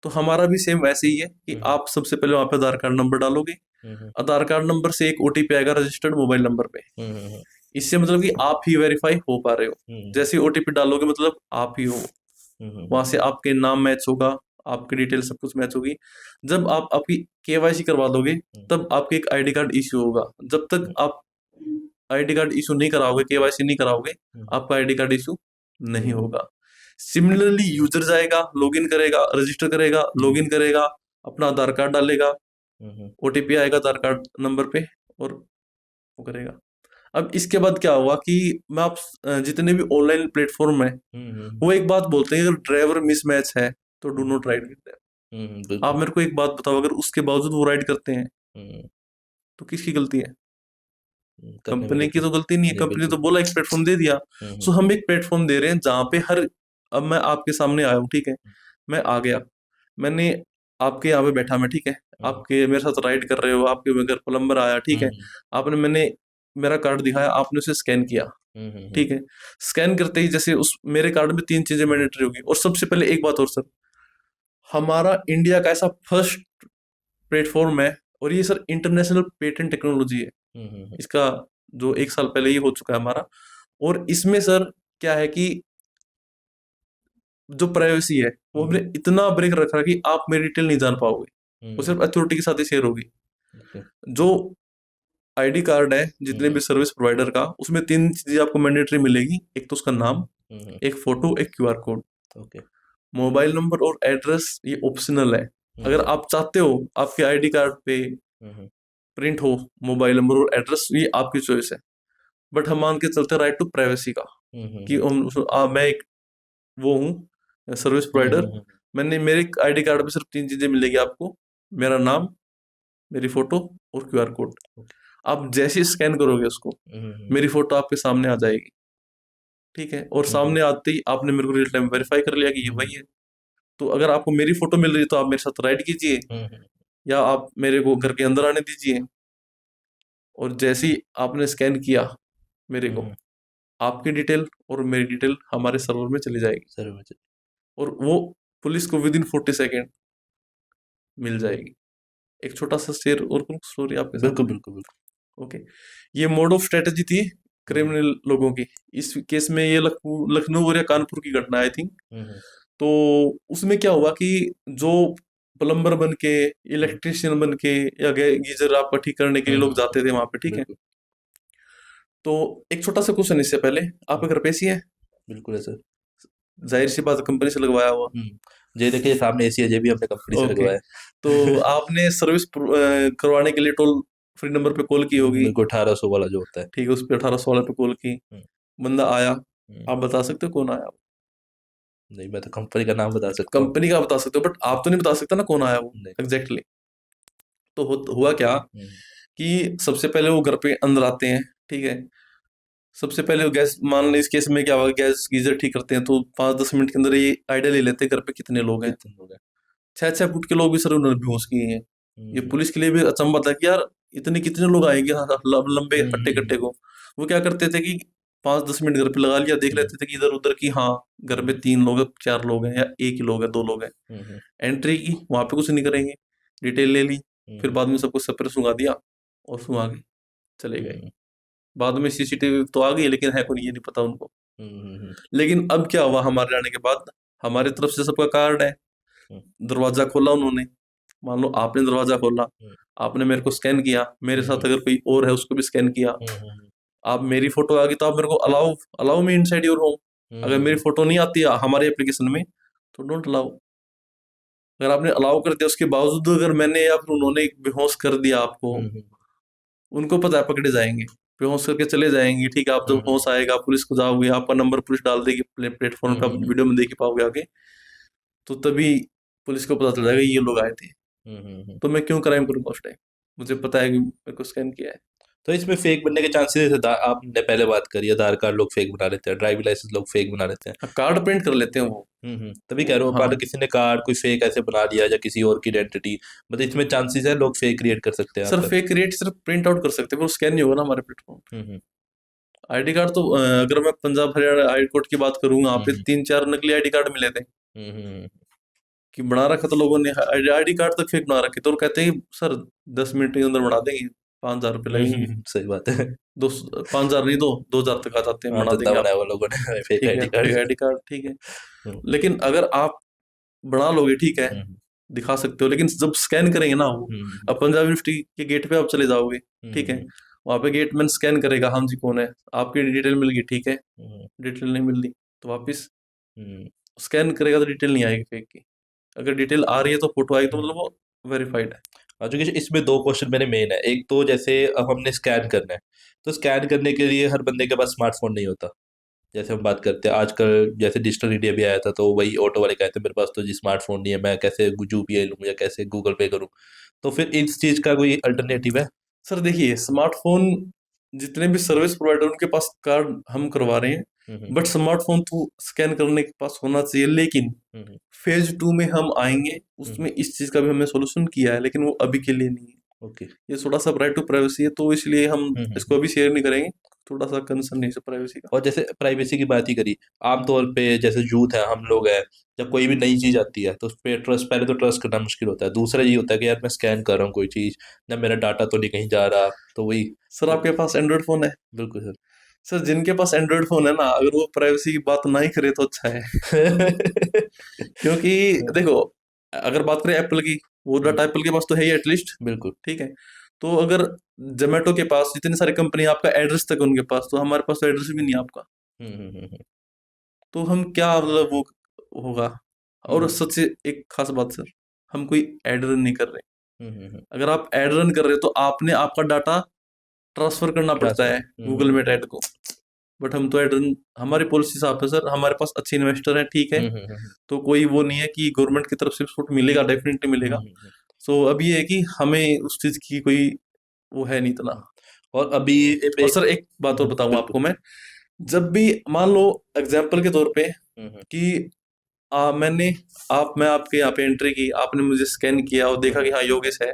तो हमारा भी सेम वैसे ही है कि आप सबसे पहले वहां पे आधार कार्ड नंबर डालोगे, आधार कार्ड नंबर से एक ओटीपी आएगा रजिस्टर्ड मोबाइल नंबर पे। इससे मतलब कि आप ही वेरीफाई हो पा रहे हो। जैसे ओटीपी डालोगे मतलब आप ही हो, वहां से आपके नाम मैच होगा, आपकी डिटेल सब कुछ मैच होगी। जब आप आपकी केवाईसी करवा दोगे तब आपके एक आईडी कार्ड इश्यू होगा। जब तक आप आईडी कार्ड इशू नहीं कराओगे, केवाईसी नहीं कराओगे, आपका आईडी कार्ड इशू नहीं होगा। सिमिलरली यूजर जाएगा, लॉगिन करेगा, रजिस्टर करेगा, लॉगिन करेगा, अपना आधार कार्ड डालेगा, ओटीपी आएगा आधार कार्ड नंबर पे, और वो करेगा। अब इसके बाद क्या हुआ कि मैं आप जितने भी ऑनलाइन प्लेटफॉर्म है वो एक बात बोलते हैं, अगर ड्राइवर मिसमैच है तो do not ride with them. आप मेरे को एक बात बताओ, अगर उसके बावजूद वो राइड करते हैं तो किसकी गलती है? कंपनी की तो गलती नहीं है, कंपनी तो बोला एक प्लेटफॉर्म दे दिया। सो हम एक प्लेटफॉर्म दे रहे हैं जहां पे अब मैं आपके सामने आया हूँ, ठीक है, मैं आ गया, मैंने आपके यहाँ पे बैठा मैं, ठीक है, आपके मेरे साथ राइड कर रहे हो, आपके मेरे घर प्लम्बर आया, ठीक है, मैंने मेरा कार्ड दिखाया, आपने उसे स्कैन किया, ठीक है, स्कैन करते ही जैसे उस मेरे कार्ड में 3 चीजें मैंडेटरी होगी। और सबसे पहले एक बात और सर, हमारा इंडिया का ऐसा फर्स्ट प्लेटफॉर्म है, और ये सर इंटरनेशनल पेटेंट टेक्नोलॉजी है, इसका जो 1 साल पहले ही हो चुका है हमारा। और इसमें सर क्या है कि जो प्राइवेसी है वो हमने इतना ब्रेक रखा है कि आप मेरी डिटेल नहीं जान पाओगे, वो सिर्फ अथॉरिटी के साथ ही शेयर होगी। जो आईडी कार्ड है जितने भी सर्विस प्रोवाइडर का, उसमें 3 चीजें आपको मैंडेटरी मिलेगी। एक तो उसका नाम, एक फोटो, एक क्यूआर कोड। मोबाइल नंबर और एड्रेस ये ऑप्शनल है, अगर आप चाहते हो आपके आईडी कार्ड पे प्रिंट हो मोबाइल नंबर और एड्रेस, ये आपकी चॉइस है। बट हम मान के चलते राइट टू प्राइवेसी का, कि मैं एक वो हूँ सर्विस प्रोवाइडर, मैंने मेरे आईडी कार्ड पे सिर्फ 3 चीजें मिलेगी आपको, मेरा नाम, मेरी फोटो और क्यूआर कोड। आप जैसे ही स्कैन करोगे उसको, मेरी फोटो आपके सामने आ जाएगी, ठीक है, और सामने आते ही आपने मेरे को रियल टाइम वेरीफाई कर लिया कि ये वही है। तो अगर आपको मेरी फोटो मिल रही है तो आप मेरे साथ राइड कीजिए, या आप मेरे को घर के अंदर आने दीजिए। और जैसे ही आपने स्कैन किया मेरे को, आपकी डिटेल और मेरी डिटेल हमारे सर्वर में चली जाएगी, और वो पुलिस को विद इन 40 सेकेंड मिल जाएगी। एक छोटा सा शेयर और स्टोरी आपके साथ। बिल्कुल बिल्कुल बिल्कुल। ओके, ये मोड ऑफ स्ट्रेटेजी थी क्रिमिनल लोगों की। इस केस में ये लखनऊ और या कानपुर की घटना आई थी। तो उसमें क्या हुआ कि जो प्लम्बर बन के, इलेक्ट्रिशियन बन के, या गीजर आपका ठीक करने के लिए लोग जाते थे वहां पे, ठीक है। तो एक छोटा सा क्वेश्चन इससे पहले, आपके घर पे एसी है? बिल्कुल है सर। जाहिर सी बात, कंपनी से लगवाया हुआ। ये देखिए सामने एसी है, ये भी हमने कंपनी से लगवाया है। तो आपने सर्विस करवाने के लिए टोल फ्री नंबर पे कॉल की होगी, बिल्कुल 1800 वाला जो होता है, ठीक है, उस पे 1800 वाले पे कॉल की, बंदा आया, आप बता सकते हो कौन आया? नहीं, मैं तो कंपनी का नाम बता सकता हूँ। कंपनी का बता सकते हो, बट आप तो नहीं बता सकते ना कौन आया वो एग्जैक्टली। तो हुआ क्या कि सबसे पहले वो घर पे अंदर आते हैं, ठीक है। सबसे पहले वो गैस, मान लो इस केस में क्या हुआ, गैस गीजर ठीक करते हैं तो 5-10 मिनट के अंदर ये आइडिया ले लेते हैं घर पे कितने लोग हैं। 6-6 फुट के लोग भी सर उन्होंने बेहोश किए हैं। ये पुलिस के लिए भी अचंभा था कि यार इतने कितने लोग आएंगे लंबे हट्टे कट्टे को। वो क्या करते थे कि 5-10 मिनट घर पे लगा लिया, देख लेते थे कि इधर उधर की, हाँ घर में 3 लोग है, 4 लोग हैं, या 1 ही लोग है, 2 लोग हैं। एंट्री की, वहां पे कुछ नहीं करेंगे, डिटेल ले ली, फिर बाद में सबको सपर सुंगा दिया और सुंगा के चले गए। बाद में सीसीटीवी तो आ गई, लेकिन है कौन ये नहीं पता उनको। लेकिन अब क्या हुआ, हमारे आने के बाद हमारी तरफ से सबका कार्ड है, दरवाजा खोला उन्होंने, मान लो आपने दरवाजा खोला, आपने मेरे को स्कैन किया, मेरे साथ अगर कोई और है उसको भी स्कैन किया, आप मेरी फोटो आ गई तो आप मेरे को allow me inside your home. अगर मेरी फोटो नहीं आती है हमारे एप्लीकेशन में तो डोंट अलाउ। अगर आपने अलाउ कर दिया उसके बावजूद अगर मैंने या फिर उन्होंने बेहोश कर दिया आपको, उनको पता है पकड़े जाएंगे, बेहोश करके चले जाएंगे, ठीक है। आप जब होश आएगा पुलिस को जाओगे, आपका नंबर पुलिस डाल देगी प्लेटफॉर्म पे, वीडियो में देख पाओगे आगे, तो तभी पुलिस को पता चल जाएगा ये लोग आए थे। तो मैं क्यों क्राइम करूंगा उस टाइम, मुझे पता है कि मेरे को स्कैन किया है। तो इसमें फेक बनने के चांसेस, आपने पहले बात करी, आधार कार्ड लोग फेक बना लेते हैं, ड्राइविंग लाइसेंस लोग फेक बना लेते हैं, कार्ड प्रिंट कर लेते हैं वो। तभी कह रहा हूँ, हाँ। किसी ने कार्ड कोई फेक ऐसे बना लिया या किसी और की आइडेंटिटी, मतलब इसमें चांसेस है लोग फेक क्रिएट कर सकते हैं। सर फेक क्रिएट सिर्फ प्रिंट आउट कर सकते हैं, वो स्कैन नहीं होगा ना हमारे प्लेटफॉर्म। आईडी कार्ड तो अगर मैं पंजाब हरियाणा हाई कोर्ट की बात करूँ, वहाँ पे 3-4 नकली आईडी कार्ड मिले थे कि बना रखा था लोगों ने, आईडी कार्ड तक फेक बना रखे, तो कहते हैं सर 10 मिनट के अंदर बना देंगे, 5,000 रुपये लगेंगे। सही बात है। 5,000 नहीं, 2,000 तक आ जाते हैं, बना देंगे बनाया वो लोगों ने फेक आईडी कार्ड, ठीक है। लेकिन अगर आप बना लोगे, ठीक है, दिखा सकते हो, लेकिन जब स्कैन करेंगे ना वो, अब पंजाब यूनिवर्सिटी के गेट पे आप चले जाओगे, ठीक है, वहां पे गेट मैन स्कैन करेगा, हाँ जी कौन है, आपकी डिटेल मिल गई, ठीक है, डिटेल नहीं मिल रही तो वापिस स्कैन करेगा तो डिटेल नहीं आएगी फेक की। अगर डिटेल आ रही है तो फोटो आएगी तो मतलब वो वेरीफाइड है। क्योंकि इसमें 2 क्वेश्चन मेरे मेन है। एक तो जैसे अब हमने स्कैन करना है, तो स्कैन करने के लिए हर बंदे के पास स्मार्टफोन नहीं होता। जैसे हम बात करते हैं आजकल, जैसे डिजिटल इंडिया भी आया था, तो वही ऑटो वाले कहते हैं मेरे पास तो जी स्मार्टफोन नहीं है, मैं कैसे यूपीआई लूँ या कैसे गूगल पे करूँ। तो फिर इस चीज़ का कोई अल्टरनेटिव है? सर देखिए, स्मार्टफोन जितने भी सर्विस प्रोवाइडर उनके पास कार्ड हम करवा रहे हैं, बट स्मार्टफोन तो स्कैन करने के पास होना चाहिए। लेकिन फेज 2 में हम आएंगे, उसमें इस चीज का भी हमने सोल्यूशन किया है, लेकिन वो अभी के लिए नहीं है। ओके। ये थोड़ा सा राइट टू प्राइवेसी है, तो इसलिए हम इसको अभी शेयर नहीं करेंगे। थोड़ा सा कंसर्न है प्राइवेसी का। और जैसे प्राइवेसी की बात ही करी, आमतौर पे जैसे यूथ है, हम लोग हैं, जब कोई भी नई चीज आती है तो उस पे ट्रस्ट, पहले तो ट्रस्ट करना मुश्किल होता है, दूसरा ये होता है कि यार मैं स्कैन कर रहा हूँ कोई चीज, जब मेरा डाटा तो नहीं कहीं जा रहा, तो वही। सर आपके पास एंड्रॉइड फोन है? बिल्कुल सर। सर जिनके पास एंड्रॉइड फोन है ना, अगर वो प्राइवेसी की बात ना ही करे तो अच्छा है। क्योंकि देखो, अगर बात करें एप्पल की, वो डाटा एप्पल के पास तो है ही एटलीस्ट, बिल्कुल। ठीक है। तो अगर जोमेटो के पास जितनी सारी कंपनी, आपका एड्रेस तक उनके पास, तो हमारे पास तो एड्रेस भी नहीं है आपका। तो हम क्या, मतलब वो होगा। और सच एक खास बात सर, हम कोई एड रन नहीं कर रहे। अगर आप एड रन कर रहे हो तो आपने आपका डाटा ट्रांसफर करना पड़ता है गूगल मेट ऐड को। बट हम तो एड रन, हमारी पॉलिसी साफ है सर, हमारे पास अच्छे इन्वेस्टर हैं, ठीक है। तो कोई वो नहीं है कि गवर्नमेंट की तरफ से छूट मिलेगा, डेफिनेटली मिलेगा। सो अब ये है कि हमें उस चीज की कोई वो है नहीं इतना। और अभी और सर एक बात और बताऊं आपको मैं, जब भी मान लो एग्जाम्पल के तौर पे कि मैं आपके यहाँ पे एंट्री की, आपने मुझे स्कैन किया और देखा कि हाँ योगेश है,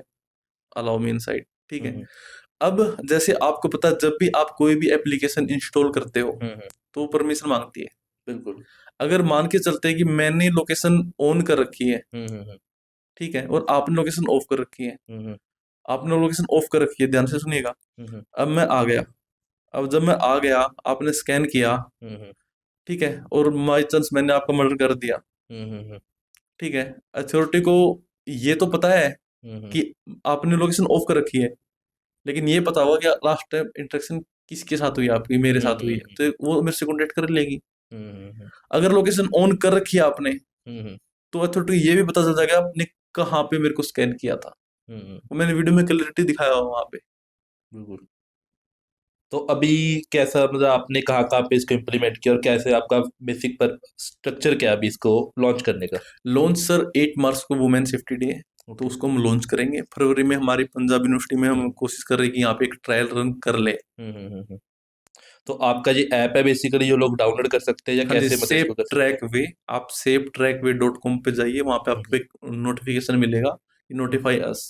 अलाउ मी इनसाइड, ठीक है। अब जैसे आपको पता है, जब भी आप कोई भी एप्लीकेशन इंस्टॉल करते हो तो परमिशन मांगती है। बिल्कुल। अगर मान के चलते हैं कि मैंने लोकेशन ऑन कर रखी है, ठीक है, और आपने लोकेशन ऑफ कर रखी है, आपने लोकेशन ऑफ कर रखी है, ध्यान से सुनिएगा। अब मैं आ गया, अब जब मैं आ गया, आपने स्कैन किया, ठीक है, और बाई चांस मैंने आपका मर्डर कर दिया, ठीक है। अथॉरिटी को ये तो पता है कि आपने लोकेशन ऑफ कर रखी है, लेकिन ये पता होगा कि लास्ट टाइम इंटरेक्शन किसके साथ हुई आपकी, मेरे साथ हुई है, तो वो मेरे से कॉन्टेक्ट कर लेगी। अगर लोकेशन ऑन कर रखी है आपने, तो अथॉरिटी ये भी पता चल जाएगा आपने कहाँ पे मेरे को स्कैन किया था। वो मैंने वीडियो में क्लैरिटी दिखाया हुआ वहां पे। बिल्कुल। तो अभी कैसा, मतलब आपने कहाँ कहाँ पे इसको इम्प्लीमेंट किया और कैसे आपका बेसिक पर स्ट्रक्चर क्या है अभी इसको लॉन्च करने का? लॉन्च सर 8 मार्च को वुमेन सेफ्टी डे है, तो उसको हम लॉन्च करेंगे। फरवरी में हमारी पंजाब यूनिवर्सिटी में हम कोशिश कर रहे हैं कि यहाँ पे एक ट्रायल रन कर ले। तो आपका ये ऐप है बेसिकली जो लोग डाउनलोड कर सकते हैं, या हाँ जी, कैसे मतलब सेफ इसको कर सकते ट्रैक वे, आप safetrackway.com पे जाइए, वहाँ पे आपको एक नोटिफिकेशन मिलेगा, नोटिफाई अस,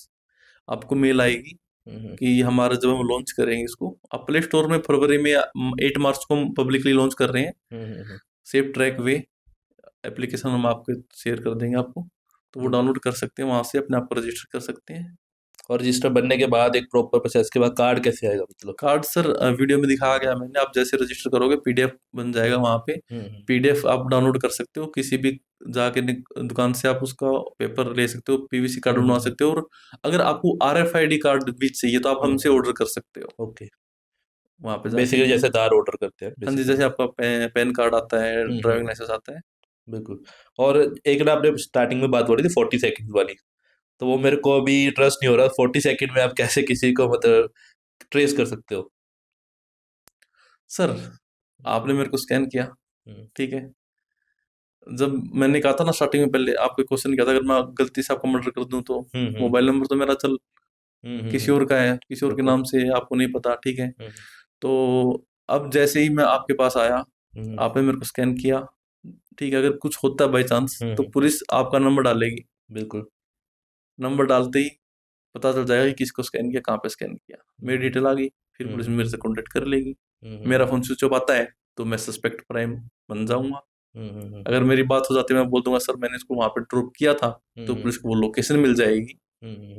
आपको मेल आएगी हैं? कि हमारा जब हम लॉन्च करेंगे इसको, आप प्ले स्टोर में फरवरी में 8 मार्च को हम पब्लिकली लॉन्च कर रहे हैं। सेफ ट्रैक वे एप्लीकेशन हम आपको शेयर कर देंगे आपको, तो वो डाउनलोड कर सकते हैं, वहाँ से अपने आप को रजिस्टर कर सकते हैं। और रजिस्टर बनने के बाद एक प्रॉपर प्रोसेस के बाद कार्ड कैसे आएगा मतलब? कार्ड सर वीडियो में दिखाया गया मैंने, आप जैसे रजिस्टर करोगे पीडीएफ बन जाएगा वहाँ पे। पीडीएफ आप डाउनलोड कर सकते हो, किसी भी जाके दुकान से आप उसका पेपर ले सकते हो, पीवीसी कार्ड बनवा सकते हो। और अगर आपको आरएफआईडी कार्ड भी चाहिए तो आप हमसे ऑर्डर कर सकते हो। ओके। वहाँ पे बेसिकली जाके, जैसे कार ऑर्डर करते हैं हाँ जी, basically। जैसे आपका पैन कार्ड आता है, ड्राइविंग लाइसेंस आता है। बिल्कुल। और एक ना आपने स्टार्टिंग में बात हो रही थी 40 सेकंड वाली, तो वो मेरे को अभी ट्रस्ट नहीं हो रहा, 40 सेकंड में आप कैसे किसी को मतलब ट्रेस कर सकते हो? सर आपने मेरे को स्कैन किया, ठीक है। जब मैंने कहा था ना स्टार्टिंग में, पहले आपको क्वेश्चन किया था, अगर मैं गलती से आपका मर्डर कर दूं तो मोबाइल नंबर तो मेरा चल किसी और का है, किसी और के नाम से, आपको नहीं पता, ठीक है। तो अब जैसे ही मैं आपके पास आया, आपने मेरे को स्कैन किया, ठीक है, अगर कुछ होता है बाई चांस तो पुलिस आपका नंबर डालेगी। बिल्कुल। नंबर डालते ही पता चल जाएगा कि किसको स्कैन किया, कहाँ पे स्कैन किया, मेरी डिटेल आ गई, फिर पुलिस मेरे से कॉन्टेक्ट कर लेगी। मेरा फोन स्विच ऑफ आता है तो मैं सस्पेक्ट प्राइम बन जाऊंगा। अगर मेरी बात हो जाती है, मैं बोल दूंगा सर मैंने इसको वहां पे ड्रॉप किया था, तो पुलिस को वो लोकेशन मिल जाएगी,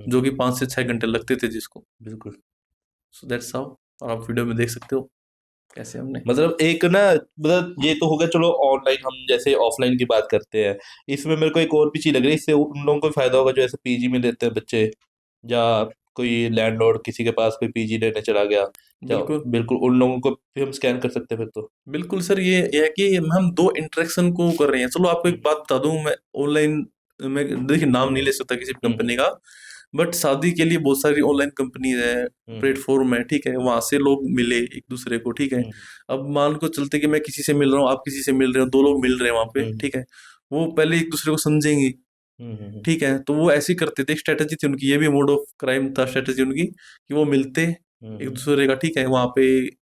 जो कि 5 से 6 घंटे लगते थे जिसको। बिल्कुल। So that's how. और आप वीडियो में देख सकते हो कैसे हमने, मतलब एक ना, मतलब ये तो हो गया चलो ऑनलाइन, हम जैसे ऑफलाइन की बात करते हैं, इसमें मेरे को एक और भी चीज लग रही है, इससे उन लोगों को भी फायदा होगा जो ऐसे पीजी में लेते हैं बच्चे, या कोई लैंडलॉर्ड किसी के पास कोई पीजी लेने चला गया, बिल्कुल बिल्कुल उन लोगों को भी हम स्कैन कर सकते हैं फिर तो। बिल्कुल सर। ये है कि हम दो इंटरेक्शन को कर रहे हैं। चलो आपको एक बात बता दूं, मैं ऑनलाइन में देखिए नाम नहीं ले सकता किसी कंपनी का, बट शादी के लिए बहुत सारी ऑनलाइन कंपनीज है, प्लेटफॉर्म है, ठीक है, वहां से लोग मिले एक दूसरे को, ठीक है। अब मान को चलते कि मैं किसी से मिल रहा हूँ, आप किसी से मिल रहे हो, 2 लोग मिल रहे हैं वहां पे, ठीक है, वो पहले एक दूसरे को समझेंगे, ठीक है। तो वो ऐसे ही करते थे, स्ट्रेटेजी थी उनकी, ये भी मोड ऑफ क्राइम था, स्ट्रेटेजी उनकी कि वो मिलते एक दूसरे का, ठीक है, वहाँ पे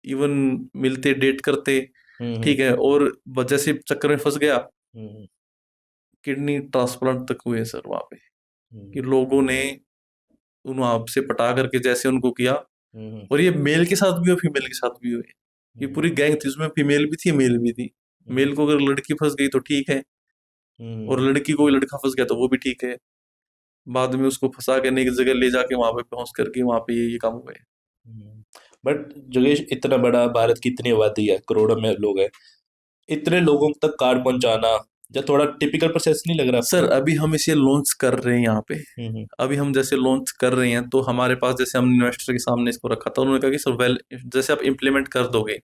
इवन मिलते, डेट करते, ठीक है, और वजह से चक्कर में फंस गया, किडनी ट्रांसप्लांट तक हुए सर वहाँ पे, कि लोगों ने वहां से पटा करके जैसे उनको किया। और ये मेल के साथ भी हुआ, फीमेल के साथ भी हुए। ये पूरी गैंग थी, उसमें फीमेल भी थी, मेल भी थी। मेल को अगर लड़की फंस गई तो ठीक है, और लड़की को लड़का फंस गया तो वो भी ठीक है। बाद में उसको फंसा के एक जगह ले जाके वहां पे पहुंच करके वहां पे ये काम हुए। बट जोगेश, इतना बड़ा भारत की इतनी आबादी है, करोड़ों में लोग हैं, इतने लोगों तक कार्ड पहुंचाना या थोड़ा टिपिकल प्रोसेस नहीं लग रहा सर अभी हम इसे लॉन्च कर रहे हैं यहाँ पे। आपको? अभी हम जैसे लॉन्च कर रहे हैं तो हमारे पास, जैसे हम इन्वेस्टर के सामने इसको रखा था, उन्होंने कहा कि सर वेल, जैसे आप इम्प्लीमेंट कर दोगे।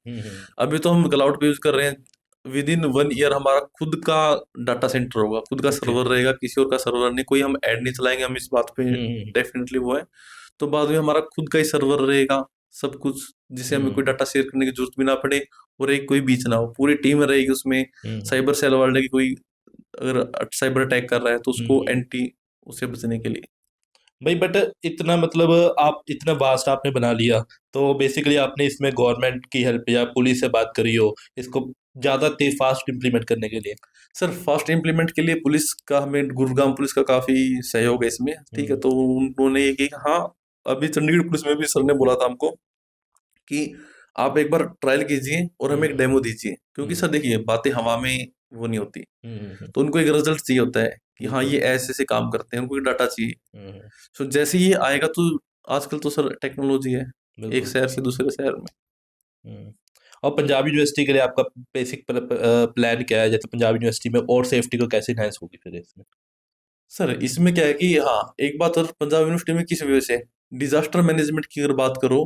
अभी तो हम क्लाउड पे यूज कर रहे हैं, विद इन 1 ईयर हमारा खुद का डाटा सेंटर होगा, खुद का सर्वर रहेगा, किसी और का सर्वर नहीं, कोई हम ऐड नहीं चलाएंगे, हम इस बात पे डेफिनेटली वो है। तो बाद में हमारा खुद का ही सर्वर रहेगा, सब कुछ, जिसे हमें कोई डाटा शेयर करने की जरूरत भी ना पड़े, और एक कोई बीच ना हो, पूरी टीम रहेगी उसमें। साइबर सेल वाले की कोई अगर साइबर अटैक कर रहा है तो उसको एंटी, उससे बचने के लिए। भाई बट इतना मतलब आप इतना वास्ट आपने बना लिया, तो बेसिकली आपने इसमें गवर्नमेंट की हेल्प या पुलिस से बात करी हो इसको ज्यादा तेज फास्ट इम्प्लीमेंट करने के लिए? सर फास्ट इम्प्लीमेंट के लिए पुलिस का, हमें गुरुग्राम पुलिस का काफी सहयोग है इसमें, ठीक है। तो उन्होंने ये किया, हाँ, अभी चंडीगढ़ पुलिस में भी सर ने बोला था हमको कि आप एक बार ट्रायल कीजिए और हमें एक डेमो दीजिए, क्योंकि सर देखिए बातें हवा में वो नहीं होती, तो उनको एक रिजल्ट चाहिए होता है कि हाँ ये ऐसे ऐसे काम करते हैं, उनको एक डाटा चाहिए। तो जैसे ही ये आएगा तो आजकल तो सर टेक्नोलॉजी है, एक शहर से दूसरे शहर में। और पंजाब यूनिवर्सिटी के लिए आपका बेसिक प्लान क्या है? जैसे पंजाब यूनिवर्सिटी में और सेफ्टी को कैसे इनहेंस होगी फिर इसमें? सर इसमें क्या है कि हाँ, एक बात और, पंजाब यूनिवर्सिटी में किस वजह से डिजास्टर मैनेजमेंट की अगर बात करो,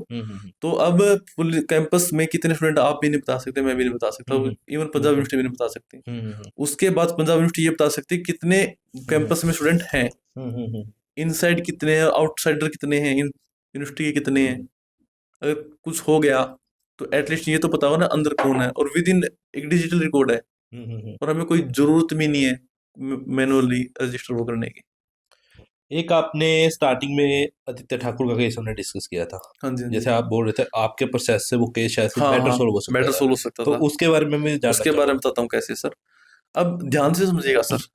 तो अब फुल कैंपस में कितने स्टूडेंट आप भी नहीं बता सकते, मैं भी नहीं बता सकता, इवन पंजाब यूनिवर्सिटी भी नहीं बता सकती। उसके बाद पंजाब यूनिवर्सिटी ये बता सकती कितने कैंपस में स्टूडेंट हैं, इनसाइड कितने हैं, आउटसाइडर कितने हैं, यूनिवर्सिटी के कितने हैं। अगर कुछ हो गया तो एटलीस्ट ये तो पता होगा ना अंदर कौन है, और विद इन एक डिजिटल रिकॉर्ड है, और हमें कोई जरूरत भी नहीं है मैनुअली रजिस्टर वो करने की। एक आपने स्टार्टिंग में आदित्य ठाकुर का केस हमने डिस्कस किया था, हाँ जी, हाँ जी। जैसे आप बोल रहे थे आपके प्रोसेस से वो केस शायद हाँ बेटर हाँ, सोल्व हो सकता बेटर था, सोल्व हो सकता तो था। उसके बारे में मैं जानना उसके बारे में बताता हूँ कैसे सर। अब ध्यान से समझिएगा सर,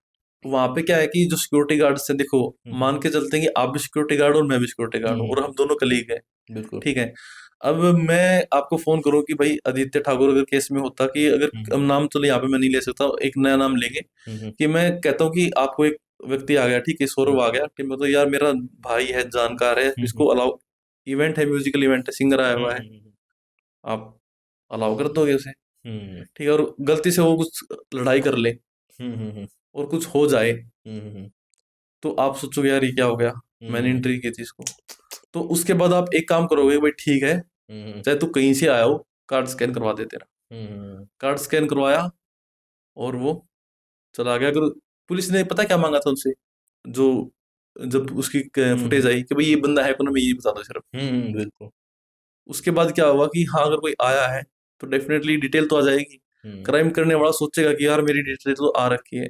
वहां पे क्या है कि जो सिक्योरिटी गार्ड से, देखो मान के चलते हैं कि आप भी सिक्योरिटी गार्ड और मैं भी सिक्योरिटी गार्ड हूँ, और हम दोनों कलीग हैं, बिल्कुल ठीक है। अब मैं आपको फोन करूँ कि भाई आदित्य ठाकुर अगर केस में होता, कि अगर अब नाम तो यहाँ पे मैं नहीं ले सकता, एक नया नाम लेंगे, कि मैं कहता हूँ कि आपको एक व्यक्ति आ गया, ठीक है, सौरभ आ गया, कि मतलब यार मेरा भाई है, जानकार है, इसको अलाउ, इवेंट है, म्यूजिकल इवेंट है, सिंगर आया हुआ है, आप अलाउ कर दोगे उसे, ठीक है। और गलती से वो कुछ लड़ाई कर ले और कुछ हो जाए, तो आप सोचोगे यार ये क्या हो गया, मैंने एंट्री की थी इसको। तो उसके बाद आप एक काम करोगे, भाई ठीक है, चाहे तू कहीं से आया हो, कार्ड स्कैन करवा दे तेरा। कार्ड स्कैन करवाया और वो चला गया। अगर पुलिस ने पता क्या मांगा था उनसे, जो जब उसकी फुटेज आई कि भाई ये बंदा है कौन, हमें ये बता दो सिर्फ। बिल्कुल। उसके बाद क्या हुआ कि हाँ, अगर कोई आया है तो डेफिनेटली डिटेल तो आ जाएगी। क्राइम करने वाला सोचेगा कि यार मेरी डिटेल तो आ रखी है,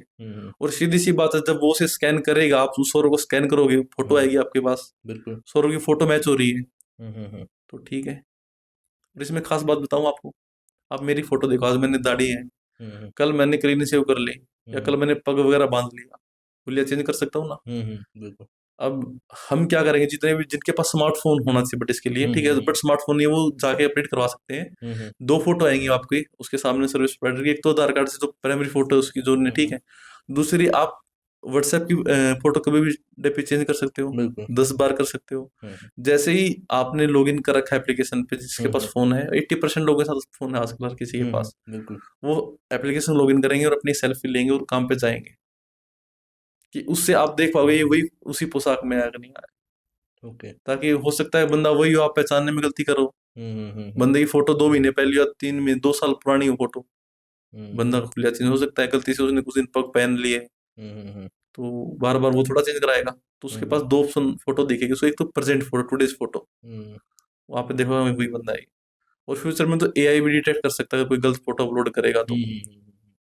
और सीधी सी बात है, जब वो उसे स्कैन करेगा, आप उस सौरव को स्कैन करोगे, फोटो आएगी आपके पास, बिल्कुल। सौरव की फोटो मैच हो रही है, तो ठीक है। और इसमें खास बात बताऊं आपको, आप मेरी फोटो देखो, आज मैंने दाढ़ी है, कल मैंने क्लीन सेव कर ली, या कल मैंने पग वगैरह बांध लिया, हुलिया चेंज कर सकता हूँ ना। बिल्कुल। अब हम क्या करेंगे, जितने भी जिनके पास स्मार्टफोन होना चाहिए बट इसके लिए, ठीक है, बट स्मार्टफोन नहीं है, वो जाके अपडेट करवा सकते हैं। 2 फोटो आएंगी आपकी उसके सामने सर्विस प्रोवाइडर की, एक तो आधार कार्ड से जो प्राइमरी फोटो है उसकी जो, ठीक है। दूसरी आप व्हाट्सएप की फोटो कभी भी डीपी चेंज कर सकते हो, 10 बार कर सकते हो। जैसे ही आपने लॉगिन कर रखा है एप्लीकेशन पे, जिसके पास फोन है, 80% लोगों के साथ फोन है आजकल हर किसी के पास, वो एप्लीकेशन लॉगिन करेंगे और अपनी सेल्फी लेंगे और काम पे जाएंगे, कि उससे आप देख पाओगे ये वही उसी पोशाक में आया कि नहीं आया। ओके। ताकि हो सकता है बंदा वही हो, आप पहचानने में गलती करो, बंदे की फोटो 2 महीने पहले या 3 महीने 2 साल पुरानी हो फोटो, बंदा का खुलिया चेंज हो सकता है, गलती से उसने कुछ दिन पग पहन लिए, तो बार बार वो थोड़ा चेंज कराएगा। तो उसके पास 2 ऑप्शन फोटो दिखेगी, उसको एक तो प्रेजेंट फोटो, टुडेज फोटो, वहां पे देखो वही बंदा है। और फ्यूचर में तो एआई भी डिटेक्ट कर सकता है, कोई गलत फोटो अपलोड करेगा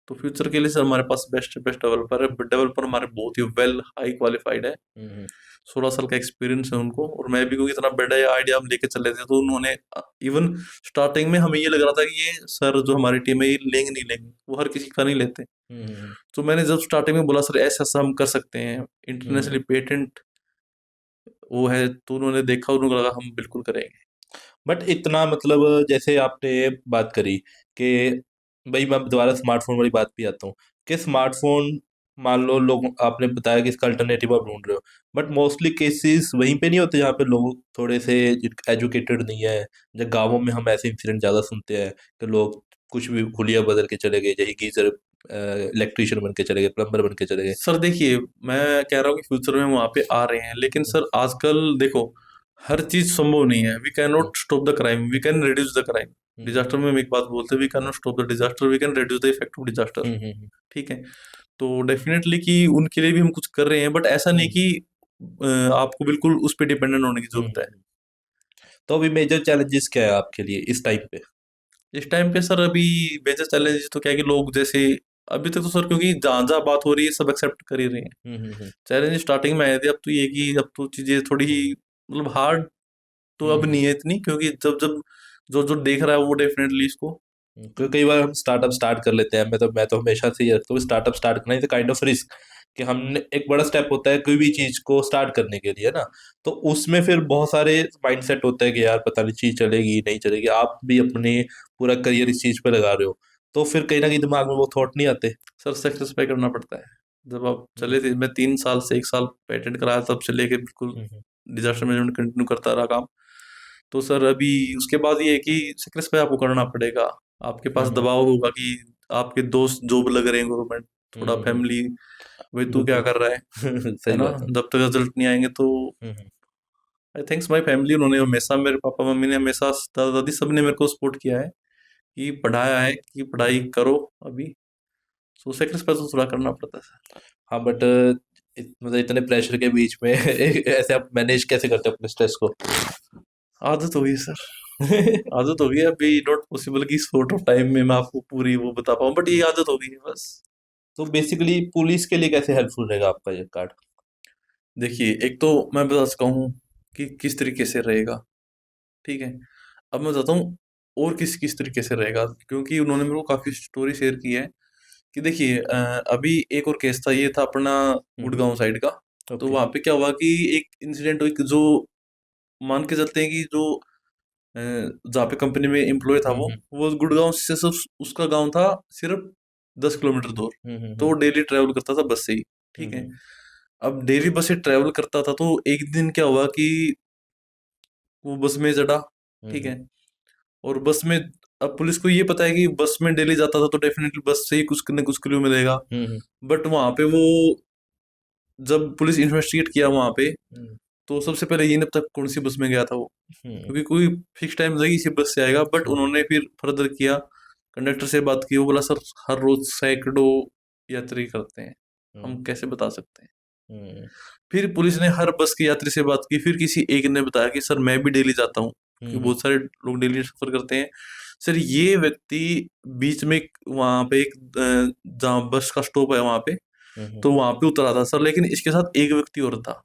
तो फ्यूचर के लिए सर हमारे पास बेस्ट बेस्ट डेवलपर है, डेवलपर हमारे बहुत ही वेल हाई क्वालिफाइड है। 16 साल का एक्सपीरियंस है उनको, और मैं भी क्योंकि इतना बड़ा आइडिया हम लेके चले थे, तो उन्होंने इवन स्टार्टिंग में हमें ये लग रहा था कि ये सर जो हमारी टीम है ये लेंगे नहीं लेंगे, वो हर किसी का नहीं लेते। हम्म तो मैंने जब स्टार्टिंग में बोला सर ऐसा ऐसा हम कर सकते हैं, इंटरनेशनली पेटेंट वो है, तो उन्होंने देखा, उन्होंने लगा हम बिल्कुल करेंगे। बट इतना मतलब जैसे आपने बात करी कि भाई मैं दोबारा स्मार्टफोन वाली बात भी आता हूँ कि स्मार्टफोन मान लो लोग आपने बताया कि इसका अल्टरनेटिव आप ढूंढ रहे हो, बट मोस्टली केसेस वहीं पे नहीं होते जहाँ पे लोग थोड़े से एजुकेटेड नहीं है। जब गाँवों में हम ऐसे इंसिडेंट ज़्यादा सुनते हैं कि लोग कुछ भी हुलिया बदल के चले गए, जैसे गीजर इलेक्ट्रिशियन बन के चले गए, प्लम्बर बन के चले गए। सर देखिए, मैं कह रहा हूँ कि फ्यूचर में वहां पे आ रहे हैं, लेकिन सर आजकल देखो हर चीज संभव नहीं है। We can not stop the crime, we can reduce the crime. Disaster में हम एक बात बोलते हैं, we can not stop the disaster, we can reduce the effect of disaster. ठीक है, तो डेफिनेटली कि उनके लिए भी हम कुछ कर रहे हैं, बट ऐसा नहीं कि आपको बिल्कुल उस पर डिपेंडेंट होने की जरूरत है। तो अभी मेजर चैलेंजेस क्या है आपके लिए इस टाइम पे? इस टाइम पे सर अभी मेजर चैलेंज तो क्या है कि लोग जैसे अभी तक तो सर, क्योंकि जहाँ जहाँ बात हो रही है सब एक्सेप्ट कर ही रहे हैं। चैलेंज स्टार्टिंग में आए थे, अब तो ये कि अब तो चीजें थोड़ी ही मतलब हार्ड तो अब नहीं है इतनी, क्योंकि जब जब जो जो देख रहा है वो डेफिनेटली इसको। क्योंकि कई बार हम स्टार्टअप स्टार्ट कर लेते हैं, मैं तो हमेशा से ये रखता हूँ, स्टार्टअप स्टार्ट करना इज काइंड ऑफ रिस्क, कि हमने एक बड़ा स्टेप होता है कोई भी चीज को स्टार्ट करने के लिए ना। तो उसमें फिर बहुत सारे माइंडसेट होता है कि यार पता नहीं चीज चलेगी नहीं चलेगी, आप भी अपने पूरा करियर इस चीज पे लगा रहे हो, तो फिर कहीं ना कहीं दिमाग में वो थॉट नहीं आते। सर सेक्रीफाई करना पड़ता है। जब आप चले थे, मैं 3 साल से 1 साल पेटेंट कराया, तब से लेके बिल्कुल डिजास्टर मैनेजमेंट कंटिन्यू करता रहा काम। तो सर अभी उसके बाद ये है कि सेक्रीफाई आपको करना पड़ेगा। आपके पास दबाव होगा कि आपके दोस्त जॉब लग रहे हैं गवर्नमेंट, थोड़ा फैमिली, भाई तू क्या कर रहा है सही ना, बात है। जब तक रिजल्ट नहीं आएंगे तो। आई थिंक्स माई फैमिली, उन्होंने हमेशा, मेरे पापा मम्मी ने हमेशा, दादा दादी सबने मेरे को सपोर्ट किया है कि पढ़ाया है कि पढ़ाई करो अभी। सो सेक्रीफाइस तो थोड़ा करना पड़ता है सर। हाँ बट मतलब इतने प्रेशर के बीच में ऐसे आप मैनेज कैसे करते हो अपने स्ट्रेस को? आदत हो गई सर, आदत हो गई। अभी नॉट पॉसिबल कि शॉर्ट ऑफ टाइम में मैं आपको पूरी वो बता पाऊँ, बट ये आदत हो गई है बस। तो बेसिकली पुलिस के लिए कैसे हेल्पफुल रहेगा आपका ये कार्ड? देखिए, एक तो मैं बता सकता हूँ कि किस तरीके से रहेगा, ठीक है। अब मैं बताता हूँ और किस किस तरीके से रहेगा, क्योंकि उन्होंने मेरे को काफी स्टोरी शेयर की है कि देखिए अभी एक और केस था, ये था अपना गुड़गांव साइड का। तो ओके। वहां पे क्या हुआ कि एक इंसिडेंट हुई कि जो मान के चलते हैं कि जो जहाँ पे कंपनी में एम्प्लॉय था, वो गुड़गांव से सिर्फ उसका गांव था सिर्फ 10 किलोमीटर दूर। तो वो डेली ट्रेवल करता था बस से ही, ठीक है। अब डेली बस से ट्रेवल करता था, तो एक दिन क्या हुआ कि वो बस में चढ़ा, ठीक है। और बस में, अब पुलिस को ये पता है कि बस में डेली जाता था तो डेफिनेटली बस से ही कुछ न कुछ क्लू मिलेगा। बट वहां पे वो, जब पुलिस इन्वेस्टिगेट किया वहां पे, तो सबसे पहले ये नहीं पता कौन सी बस में गया था वो, क्योंकि कोई फिक्स टाइम नहीं इसी बस से आएगा। बट उन्होंने फिर फर्दर किया, कंडक्टर से बात की, वो बोला सर हर रोज सैकड़ों यात्री करते हैं, हम कैसे बता सकते हैं। फिर पुलिस ने हर बस के यात्री से बात की, फिर किसी एक ने बताया कि सर मैं भी डेली जाता हूँ, क्योंकि बहुत सारे लोग डेली सफर करते हैं। सर ये व्यक्ति बीच में वहां पे एक जहाँ बस का स्टॉप है वहां पे, तो वहां पे उतरा था सर, लेकिन इसके साथ एक व्यक्ति और था।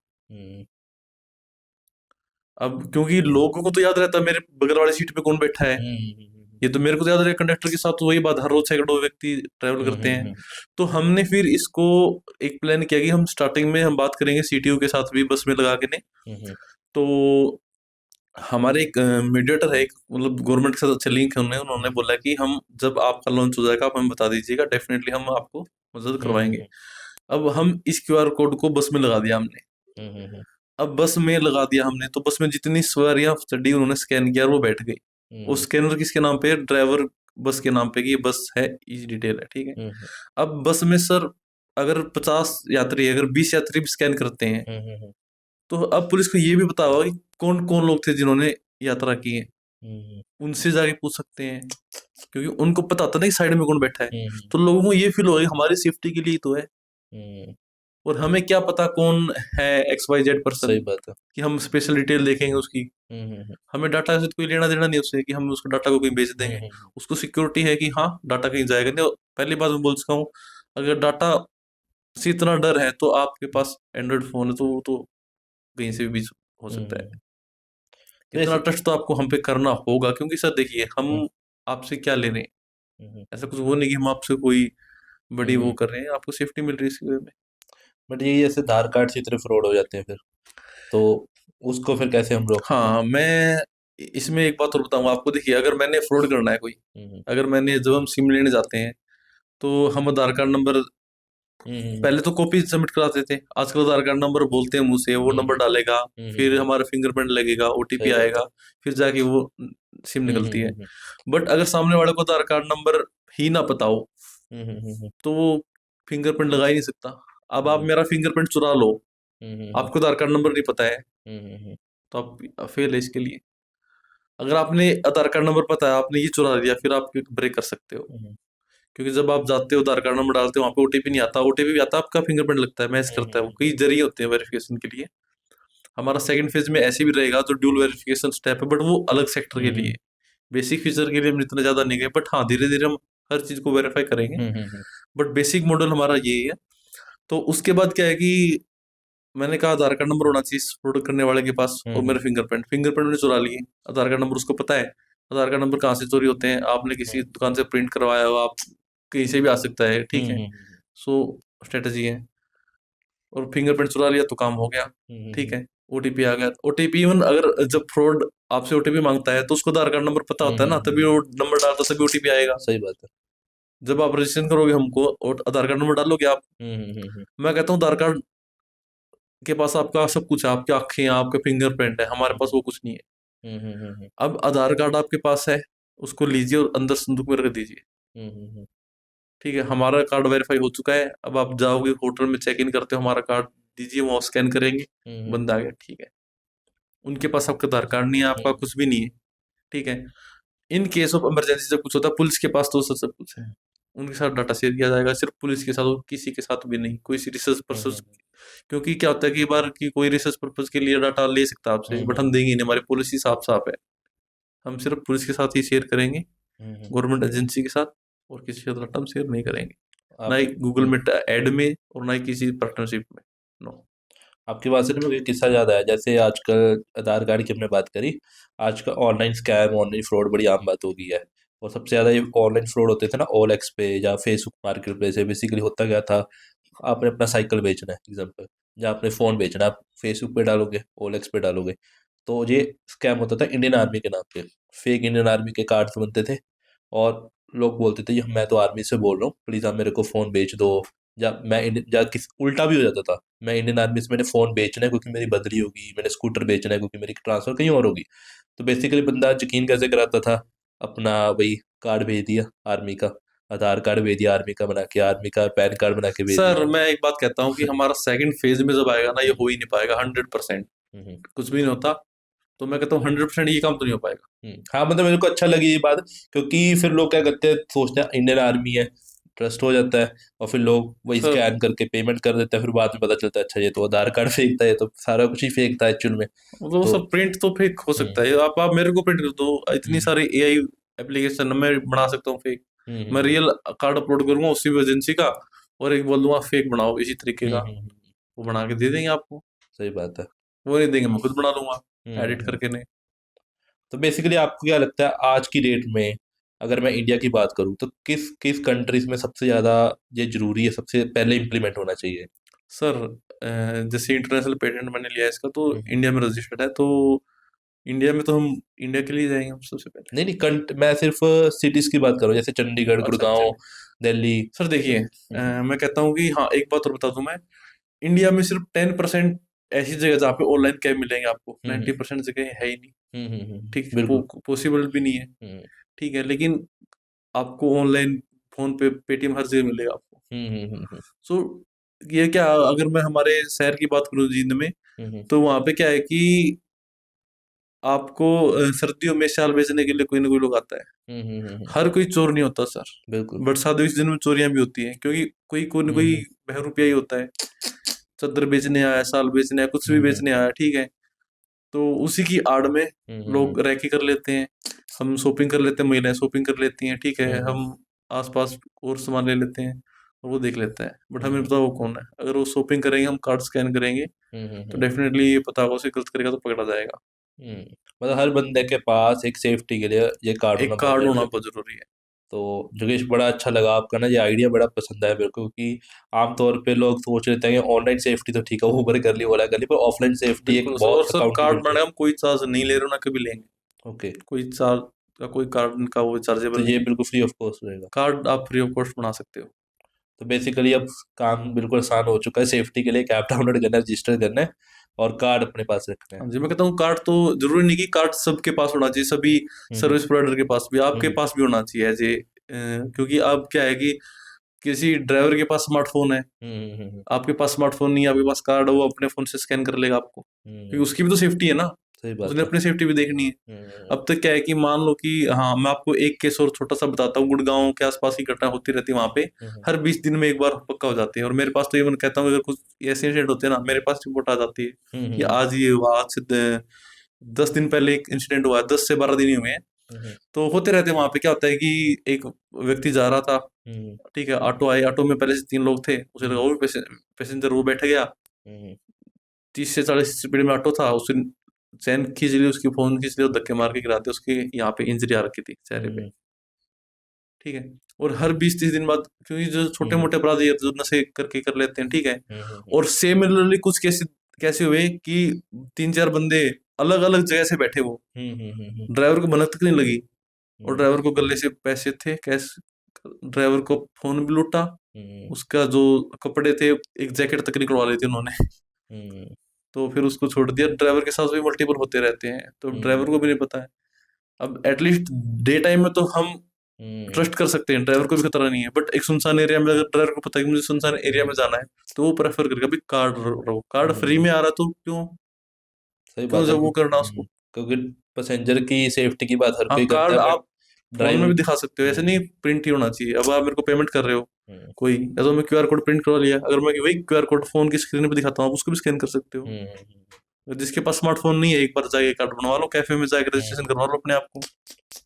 अब क्योंकि लोगों को तो याद रहता है मेरे बगल वाली सीट पे कौन बैठा है, ये तो मेरे को तो याद रहे, कंडक्टर के साथ तो वही बात, हर रोज सैकड़ों व्यक्ति ट्रैवल करते हैं। तो हमने फिर इसको एक प्लान किया कि हम स्टार्टिंग में हम बात करेंगे सीटीयू के साथ भी बस में लगा के नहीं। तो हमारे एक मीडिएटर है, एक मतलब गवर्नमेंट के साथ अच्छे लिंक है, उन्होंने बोला कि हम जब आपका लॉन्च हो जाएगा आप हमें बता दीजिएगा, डेफिनेटली हम आपको मदद करवाएंगे। अब हम इस क्यूआर कोड को बस में लगा दिया हमने। अब बस में लगा दिया हमने, तो बस में जितनी सवारियां चढ़ी उन्होंने स्कैन किया और वो बैठ गई। वो स्कैनर किसके नाम पे है? ड्राइवर बस के नाम पे, कि ये बस है, इस डिटेल है, ठीक है। अब बस में सर अगर 50 यात्री, अगर 20 यात्री भी स्कैन करते हैं, तो अब पुलिस को ये भी पता होगा कि कौन कौन लोग थे जिन्होंने यात्रा की है। उनसे जाके पूछ सकते हैं, क्योंकि उनको पता होता नहीं साइड में कौन बैठा है। तो लोगों को ये फील होगा कि हमारी सेफ्टी के लिए तो है, और हमें क्या पता कौन है XYZ पर्सन। सही बात है। कि हम स्पेशल डिटेल देखेंगे उसकी, हमें डाटा से कोई लेना देना नहीं उससे कि हम उसको डाटा को कहीं बेच देंगे। उसको सिक्योरिटी है कि हाँ डाटा कहीं जाएगा नहीं। और पहली बात मैं बोल चुका हूँ, अगर डाटा से इतना डर है तो आपके पास एंड्रॉइड फोन है, तो वो तो कहीं से भी हो हम्म, सकता है। हम्म, इतना वैसे ट्रस्ट तो आपको हम पे करना होगा, क्योंकि सर देखिए हम हम्म, आपसे क्या ले रहे हैं, हम्म, ऐसा कुछ वो नहीं कि हम आपसे कोई बड़ी वो हम्म, कर रहे हैं, आपको सेफ्टी मिल रही है इसके वे में। बट यही ऐसे आधार कार्ड से इतने फ्रॉड हो जाते हैं फिर, तो उसको फिर कैसे हम रोक सकते हैं? हाँ, मैं इसमें एक बात और बताऊंगा आपको। देखिए, अगर मैंने फ्रॉड करना है कोई, हम्म, अगर मैंने जब हम सिम लेने जाते हैं तो हम आधार कार्ड नंबर हम्म, पहले तो कॉपी सबमिट कराते थे, आजकल आधार कार्ड नंबर बोलते हैं मुंह से, वो नंबर हम्म, डालेगा, फिर हम्म, हमारा फिंगरप्रिंट लगेगा, सही ओटीपी बात है। आएगा, फिर जाके वो सिम हम्म, निकलती है। बट अगर सामने वाले को आधार कार्ड नंबर ही ना पता हो हम्म, हम्म, तो वो फिंगरप्रिंट लगा ही नहीं सकता। अब आप हम्म, मेरा फिंगरप्रिंट चुरा लो, हम्म, आपको आधार कार्ड नंबर नहीं पता है, हम्म, तो आप फेल है इसके लिए। अगर आपने आधार कार्ड नंबर पता है, आपने ये चुरा लिया, फिर आप ब्रेक कर सकते हो। हम्म, क्योंकि जब आप जाते हो आधार कार्ड नंबर डालते हो, वहाँ पे ओटीपी नहीं आता, ओटीपी भी आता है, आपका फिंगरप्रिंट लगता है, मैच करता है, वो कई जरिए होते हैं वेरिफिकेशन के लिए। हमारा सेकंड फेज में ऐसे भी रहेगा, जो ड्यूल वेरिफिकेशन स्टेप है, बट वो अलग सेक्टर के लिए। बेसिक फीचर के लिए हम इतना ज्यादा नहीं गए, बट हाँ, धीरे धीरे हम हर चीज को वेरीफाई करेंगे। बट बेसिक मॉडल हमारा यही है। तो उसके बाद क्या है कि मैंने कहा आधार कार्ड नंबर होना चाहिए इस प्रोडक्ट करने वाले के पास, और मेरे फिंगरप्रिंट फिंगरप्रिंट ने चुरा लिए, आधार कार्ड नंबर उसको पता है। आधार कार्ड नंबर कहाँ से चोरी होते हैं, आपने किसी दुकान से प्रिंट करवाया हो, आप कहीं से भी आ सकता है, ठीक है। सो स्ट्रेटजी है। और फिंगरप्रिंट चुरा लिया तो काम हो गया, ठीक है। ओटीपी आ गया, ओटीपी इवन अगर जब फ्रॉड आपसे ओटीपी मांगता है तो उसको आधार कार्ड नंबर पता होता है ना, तभी वो नंबर डालता है, तभी ओटीपी आएगा। सही बात है। जब आप रजिस्ट्रेशन करोगे हमको और आधार कार्ड नंबर डालोगे आप, मैं कहता हूँ आधार कार्ड के पास आपका सब कुछ है, आपकी आंखें, आपका फिंगरप्रिंट है, हमारे पास वो कुछ नहीं है। अब आधार कार्ड आपके पास है, उसको लीजिए और अंदर संदूक में रख दीजिए, ठीक है। हमारा कार्ड वेरीफाई हो चुका है, अब आप जाओगे होटल में, चेक इन करते हो, हमारा कार्ड दीजिए, वहाँ स्कैन करेंगे, बंदा आ गया, ठीक है। उनके पास आपका आधार कार्ड नहीं है, आपका कुछ भी नहीं है, ठीक है। इन केस ऑफ इमरजेंसी जब कुछ होता है, पुलिस के पास तो सब सब कुछ है, उनके साथ डाटा शेयर किया जाएगा, सिर्फ पुलिस के साथ, और किसी के साथ भी नहीं, कोई रिसर्च पर्पज। क्योंकि क्या होता है कि बार की कोई रिसर्च पर्पज के लिए डाटा ले सकता है आपसे, बट हम देंगे नहीं, हमारी पॉलिसी साफ साफ है, हम सिर्फ पुलिस के साथ ही शेयर करेंगे, गवर्नमेंट एजेंसी के साथ, और किसी के साथ डाटा हम शेयर नहीं करेंगे, ना आप ही गूगल में ऐड में, और ना ही किसी पार्टनरशिप में, नो। आपकी बात से ना मुझे एक किस्सा याद आया। जैसे आजकल आधार कार्ड की हमने बात करी, आजकल ऑनलाइन स्कैम, ऑनलाइन फ्रॉड बड़ी आम बात हो गई है। और सबसे ज़्यादा ये ऑनलाइन फ्रॉड होते थे ना OLX पे या फेसबुक मार्केट प्लेस से। बेसिकली होता क्या था, आपने अपना साइकिल बेचना है एग्जाम्पल, या आपने फ़ोन बेचना है, आप फेसबुक पे डालोगे, OLX पे डालोगे, तो ये स्कैम होता था इंडियन आर्मी के नाम पे। फेक इंडियन आर्मी के कार्ड्स बनते थे, और लोग बोलते थे, ये मैं तो आर्मी से बोल रहा हूँ, प्लीज़ आप मेरे को फ़ोन बेच दो। या मैं या किस उल्टा भी हो जाता था, मैं इंडियन आर्मी से मैंने फ़ोन बेचना है क्योंकि मेरी बदली होगी, मैंने स्कूटर बेचना है क्योंकि मेरी ट्रांसफ़र कहीं और होगी। तो बेसिकली बंदा यकीन कैसे कराता था, अपना वही कार्ड भेज दिया आर्मी का, आधार कार्ड भेज दिया आर्मी का बना के, आर्मी का पैन कार्ड बना के भेज दिया। सर मैं एक बात कहता हूँ कि हमारा सेकंड फेज में जब आएगा ना, ये हम्म, हो ही नहीं पाएगा 100%, हम्म, कुछ भी नहीं होता। तो मैं कहता हूँ 100% ये काम तो नहीं हो पाएगा। हाँ, मतलब मेरे को अच्छा लगी ये बात, क्योंकि फिर लोग क्या करते हैं, सोचते हैं इंडियन आर्मी है, ट्रस्ट हो जाता है, और फिर लोग वही सर स्कैन करके पेमेंट कर देते हैं, फिर बाद में पता चलता है अच्छा ये तो आधार कार्ड फेक था, ये तो सारा कुछ ही फेक था एक्चुअल में। मतलब वो तो सब प्रिंट तो फेक हो हम्म, सकता है, आप मेरे को प्रिंट कर दो, इतनी हम्म, सारी एआई एप्लीकेशन मैं बना सकता हूँ फेक। हम्म, मैं रियल कार्ड अपलोड करूंगा उसी एजेंसी का, और एक बोल दूंगा फेक बनाओ इसी तरीके हम्म, का, वो बना के दे देंगे आपको। सही बात है। वो नहीं देंगे, मैं खुद बना लूंगा एडिट हम्म। करके। नहीं तो बेसिकली आपको क्या लगता है आज की डेट में, अगर मैं इंडिया की बात करूँ, तो किस किस कंट्रीज में सबसे ज़्यादा ये जरूरी है, सबसे पहले इम्प्लीमेंट होना चाहिए? सर, जैसे इंटरनेशनल पेटेंट मैंने लिया है इसका, तो हम्म। इंडिया में रजिस्टर्ड है, तो इंडिया में तो हम इंडिया के लिए जाएंगे हम सबसे पहले। नहीं नहीं, मैं सिर्फ सिटीज की बात कर रहा हूँ, जैसे चंडीगढ़, अच्छा गुड़गांव, चलिए। दिल्ली। सर देखिए, हम्म, मैं कहता हूँ कि हाँ, एक बात और बता दूं मैं, इंडिया में सिर्फ 10% ऐसी जगह जहाँ पे ऑनलाइन कैब मिलेंगे आपको, हम्म, 90% जगह है ही नहीं, ठीक है, बिल्कुल। पॉसिबल भी नहीं है, हम्म, ठीक है। लेकिन आपको ऑनलाइन फोन पे, पेटीएम हर जगह मिलेगा आपको। हम्म, सो ये क्या, अगर मैं हमारे शहर की बात करूँ जींद में, हम्म, तो वहां पे क्या है कि आपको सर्दियों में शाल बेचने के लिए कोई ना कोई लोग आता है। हर कोई चोर नहीं होता सर, बिल्कुल। बरसात इस दिन में चोरियां भी होती हैं, क्योंकि कोई ना कोई हम्म, बहरूपिया ही होता है, चादर बेचने आया, शाल बेचने आया, कुछ भी हम्म, बेचने आया, ठीक है। तो उसी की आड़ में हम्म, लोग रैकी कर लेते हैं, हम शॉपिंग कर लेते हैं, महिलाएं शॉपिंग कर लेती हैं, ठीक है, हम्म, हम आसपास और सामान ले लेते हैं, और वो देख लेता है, बट हमें नहीं पता वो कौन है। अगर वो शॉपिंग करेंगे, हम कार्ड स्कैन करेंगे, तो डेफिनेटली ये पता होगा, उसे गलत करेगा तो पकड़ा जाएगा। मतलब हर बंदे के पास एक सेफ्टी के लिए ये कार्ड होना एक बहुत कार्ड जरूरी होना है। बहुत जरूरी है। तो जोगेश, बड़ा अच्छा लगा आपका ना ये आइडिया, बड़ा पसंद आया मेरे को, क्योंकि आमतौर पे लोग सोच लेते हैं कि ऑनलाइन सेफ्टी तो ठीक है, ऊबर कर ली ओला कर ली, पर ऑफलाइन सेफ्टी एक बिल्कुल सर, और बहुत सर कार्ड अकाउंटेबिलिटी। बनाने हम कोई चार्ज नहीं ले रहे हो, ना कभी लेंगे। ओके। कोई चार्ज का कोई कार्ड का वो तो चार्जेबल नहीं ये है। बिल्कुल फ्री ऑफ कॉस्ट रहेगा। कार्ड आप फ्री ऑफ कॉस्ट बना सकते हो। तो बेसिकली अब काम बिल्कुल आसान हो चुका है, सेफ्टी के लिए एक ऐप डाउनलोड करना है, रजिस्टर करना है और कार्ड अपने पास रखना है। हाँ जी, मैं कहता हूँ कार्ड तो जरूरी नहीं कि कार्ड सबके पास होना चाहिए, सभी हम्म सर्विस प्रोवाइडर के पास भी, आपके हम्म पास भी होना चाहिए एज ए। क्योंकि अब क्या है कि किसी ड्राइवर के पास स्मार्टफोन है, हम्म। आपके पास स्मार्टफोन नहीं है, आपके पास कार्ड है, वो अपने फोन से स्कैन कर लेगा आपको, क्योंकि हम्म, उसकी भी तो सेफ्टी है ना, सही उसने बात है। अपनी सेफ्टी भी देखनी है। हम्म अब तक क्या है कि मान लो कि, हाँ मैं आपको एक केस और छोटा सा बताता हूँ, गुड़गांव के आसपास की घटना होती रहती है वहां पे, हम्म हर 20 दिन में एक बार पक्का हो जाती है। और मेरे पास तो ये मैं कहता हूँ, अगर कुछ ऐसे इंसिडेंट होते हैं ना, मेरे पास रिपोर्ट आ जाती है कि हम्म आज ये हुआ, आज से 10 दिन पहले एक इंसिडेंट हुआ है, 10 से 12 दिन ही हुए हैं। हम्म तो होते रहते हैं वहां पे। क्या होता है कि एक व्यक्ति जा रहा था, हम्म ठीक है, ऑटो आई, ऑटो में पहले से 3 लोग थे, उसे लगा हम्म वो पैसेंजर, वो बैठ गया। हम्म 30 से 40 स्पीड में ऑटो था, उसने चैन खींच ली, उसकी फोन खींच लिया, धक्के मार के गिराते, उसके यहाँ पे इंजरी आ रखी थी चेहरे पे, हम्म ठीक है। और हर 20-30 दिन बाद, क्योंकि जो छोटे हम्म मोटे अपराधी है जो नशे करके कर लेते हैं, ठीक है। हम्म और सिमिलरली कुछ कैसे कैसे हुए कि 3-4 बंदे अलग अलग जगह से बैठे, वो हम्म ड्राइवर को भनक तक नहीं लगी, और हम्म ड्राइवर को गले से पैसे थे कैश, ड्राइवर को फोन भी लूटा, हम्म उसका जो कपड़े थे, एक जैकेट तक निकलवा ली थी उन्होंने। हम्म तो फिर उसको छोड़ दिया। ड्राइवर के साथ भी मल्टीपल होते रहते हैं, तो ड्राइवर को भी नहीं पता है। अब एटलीस्ट डे टाइम में तो हम हम्म ट्रस्ट कर सकते हैं, ड्राइवर को भी खतरा नहीं है, बट एक सुनसान एरिया में अगर ड्राइवर को पता है कि मुझे सुनसान एरिया में जाना है, तो वो प्रेफर करेगा भाई कार्ड रहो, कार्ड फ्री हम्म, में आ रहा, तो क्यों सही क्यों बात है। जब वो करना उसको। क्योंकि पैसेंजर की सेफ्टी की बात हर हाँ कोई करता कार्ड है, बट आप फोन में ड्राइवर। भी दिखा सकते हो, ऐसे नहीं प्रिंट ही होना चाहिए। अब आप मेरे को पेमेंट कर रहे हो हम्म कोई, या तो मैं क्यूआर कोड प्रिंट करवा लिया, अगर मैं वही क्यूआर कोड फोन की स्क्रीन पे दिखाता हूँ, आप उसको भी स्कैन कर सकते हो। हम्म जिसके पास स्मार्टफोन नहीं है, एक बार जाके कार्ड बनवा लो, कैफे में जाके हम्म रजिस्ट्रेशन करवा लो अपने आप को,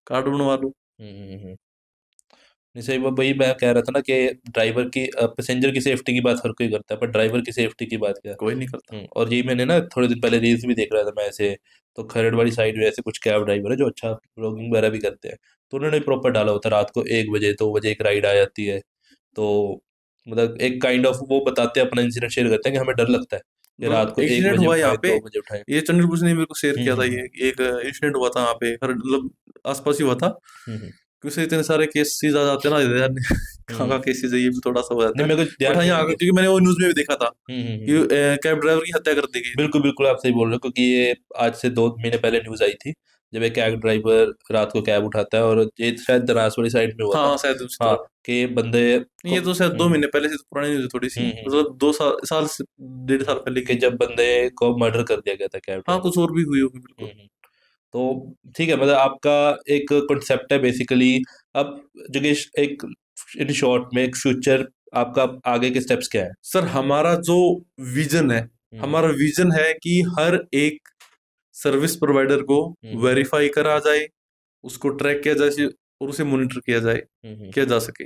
कार्ड बनवा लो। हम्म नहीं, सही वही मैं कह रहा था ना कि ड्राइवर की पैसेंजर की सेफ्टी की बात हर कोई करता है, पर ड्राइवर की सेफ्टी की बात क्या। कोई नहीं करता। और यही मैंने ना थोड़े दिन पहले रील्स भी देख रहा था मैं ऐसे, तो खरड़ वाली साइड में ऐसे कुछ कैब ड्राइवर है जो अच्छा ब्लॉगिंग वगैरह भी करते हैं, तो उन्होंने प्रॉपर डाला होता है रात को 1 बजे 2 बजे एक राइड आ जाती है। तो मतलब एक काइंड ऑफ वो बताते हैं, अपना इंसिडेंट शेयर करते हैं कि हमें डर लगता है कि रात को एक इंसिडेंट बजे हुआ उठाएं यहाँ पे, 2 बजे उठाएं। ये चंडीगढ़ पुलिस ने मेरे को शेयर किया था, हम्म ये एक इंसिडेंट हुआ था वहाँ पे, मतलब आसपास ही हुआ था। हम्म क्योंकि इतने सारे केसेस आ जाते हैं ना इधर, कहाँ हम्म कहाँ केसेस है, ये भी थोड़ा सा हो जाता नहीं, है। मेरे को बट ध्यान हाँ नहीं यहाँ है कि क्योंकि मैंने वो न्यूज में भी देखा था कि हम्म। कैब ड्राइवर की हत्या कर दी गई थी। बिल्कुल बिल्कुल, आप सही बोल रहे हो, क्योंकि ये आज से 2 महीने पहले न्यूज आई थी, जब एक कैब ड्राइवर रात को कैब उठाता है, और ये शायद दरास वाली साइड में हुआ हाँ था। हाँ, शायद उसी हाँ, तरफ। कि बंदे नहीं, को ये तो शायद 2 महीने पहले से, तो पुरानी न्यूज है थोड़ी सी, हम्म, मतलब 2 साल से 1.5 साल पहले कि की। जब बंदे को मर्डर कर दिया गया था कैब हाँ, ड्राइवर। कुछ और भी हुई होगी बिल्कुल। तो ठीक है, मतलब आपका एक कॉन्सेप्ट है बेसिकली। अब जोगेश, एक इन शॉर्ट में एक फ्यूचर आपका आगे के स्टेप्स क्या है? सर हमारा जो विजन है, हम्म हमारा विजन है कि हर एक सर्विस प्रोवाइडर को हम्म वेरीफाई करा जाए, उसको ट्रैक किया जाए, और उसे मॉनिटर किया जाए, हम्म किया जा सके।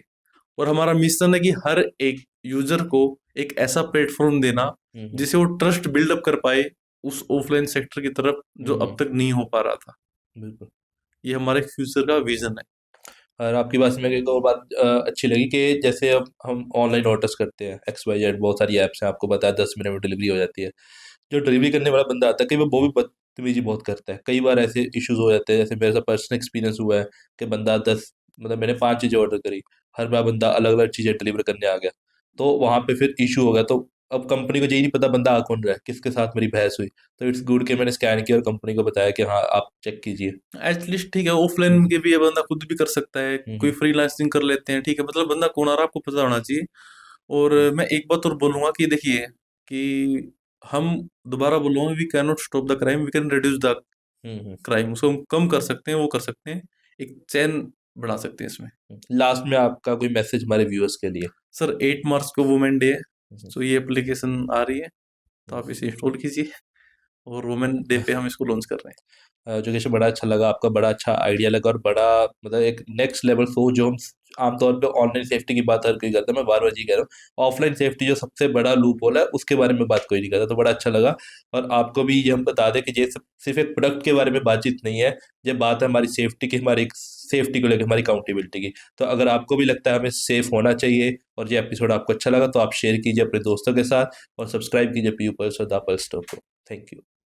और हमारा मिशन है कि हर एक यूजर को एक ऐसा प्लेटफॉर्म देना हम्म जिसे वो ट्रस्ट बिल्डअप कर पाए उस ऑफलाइन सेक्टर की तरफ, जो अब हम्म, तक नहीं हो पा रहा था। बिल्कुल। ये हमारे फ्यूचर का विजन है। और आपकी बात से मेरे को एक और बात अच्छी लगी कि जैसे अब हम ऑनलाइन ऑर्डर्स करते हैं XYZ, बहुत सारी ऐप्स हैं, आपको पता है 10 मिनट में डिलीवरी हो जाती है। जो डिलीवरी करने वाला बंदा आता है, कई बार वो भी बदतमीजी बहुत करता है, कई बार ऐसे इश्यूज हो जाते हैं, जैसे मेरे साथ पर्सनल एक्सपीरियंस हुआ है कि बंदा 10, मतलब मैंने 5 चीज़ें ऑर्डर करी, हर बार बंदा अलग अलग चीज़ें डिलीवर करने आ गया, तो वहाँ पे फिर इशू हो गया। तो अब कंपनी को यही नहीं पता बंदा आ कौन रहा है, किसके साथ मेरी बहस हुई। तो इट्स गुड कि मैंने स्कैन किया और कंपनी को बताया कि हाँ आप चेक कीजिए। एटलीस्ट ठीक है, ऑफलाइन हम्म के भी ये बंदा खुद भी कर सकता है, कोई हम्म फ्रीलांसिंग कर लेते हैं, ठीक है, मतलब बंदा कौन आ रहा है आपको पता होना चाहिए। और मैं एक बात और बोलूंगा कि देखिए कि हम, दोबारा बोलूंगा, we can not stop the crime, we can reduce the hmm crime, उसको हम कम कर सकते हैं, वो कर सकते हैं, एक चैन बढ़ा सकते हैं इसमें। लास्ट में आपका कोई मैसेज हमारे व्यूअर्स के लिए? सर 8 मार्च को वुमेन डे है, हम्म, तो ये एप्लीकेशन आ रही है, तो आप हम्म, इसे इंस्टॉल कीजिए, और वुमेन डे पे हम इसको लॉन्च कर रहे जो कि बड़ा अच्छा लगा, आपका बड़ा अच्छा आइडिया लगा, और बड़ा मतलब एक नेक्स्ट लेवल सोच जो हम आमतौर पे ऑनलाइन सेफ्टी की बात हर कोई करता है, मैं बार बार जी कह रहा हूँ ऑफलाइन सेफ्टी जो सबसे बड़ा लूप होल है उसके बारे में बात कोई नहीं करता, तो बड़ा अच्छा लगा। और आपको भी ये हम बता दें कि ये सिर्फ एक प्रोडक्ट के बारे में बातचीत नहीं है, ये बात है हमारी सेफ्टी की, हमारी सेफ्टी को लेकर, हमारी अकाउंटेबिलिटी की। तो अगर आपको भी लगता है हमें सेफ होना चाहिए और ये एपिसोड आपको अच्छा लगा तो आप शेयर कीजिए अपने दोस्तों के साथ और सब्सक्राइब कीजिए पीयू पर्ल्स और द पर्ल स्टोर को। Thank you.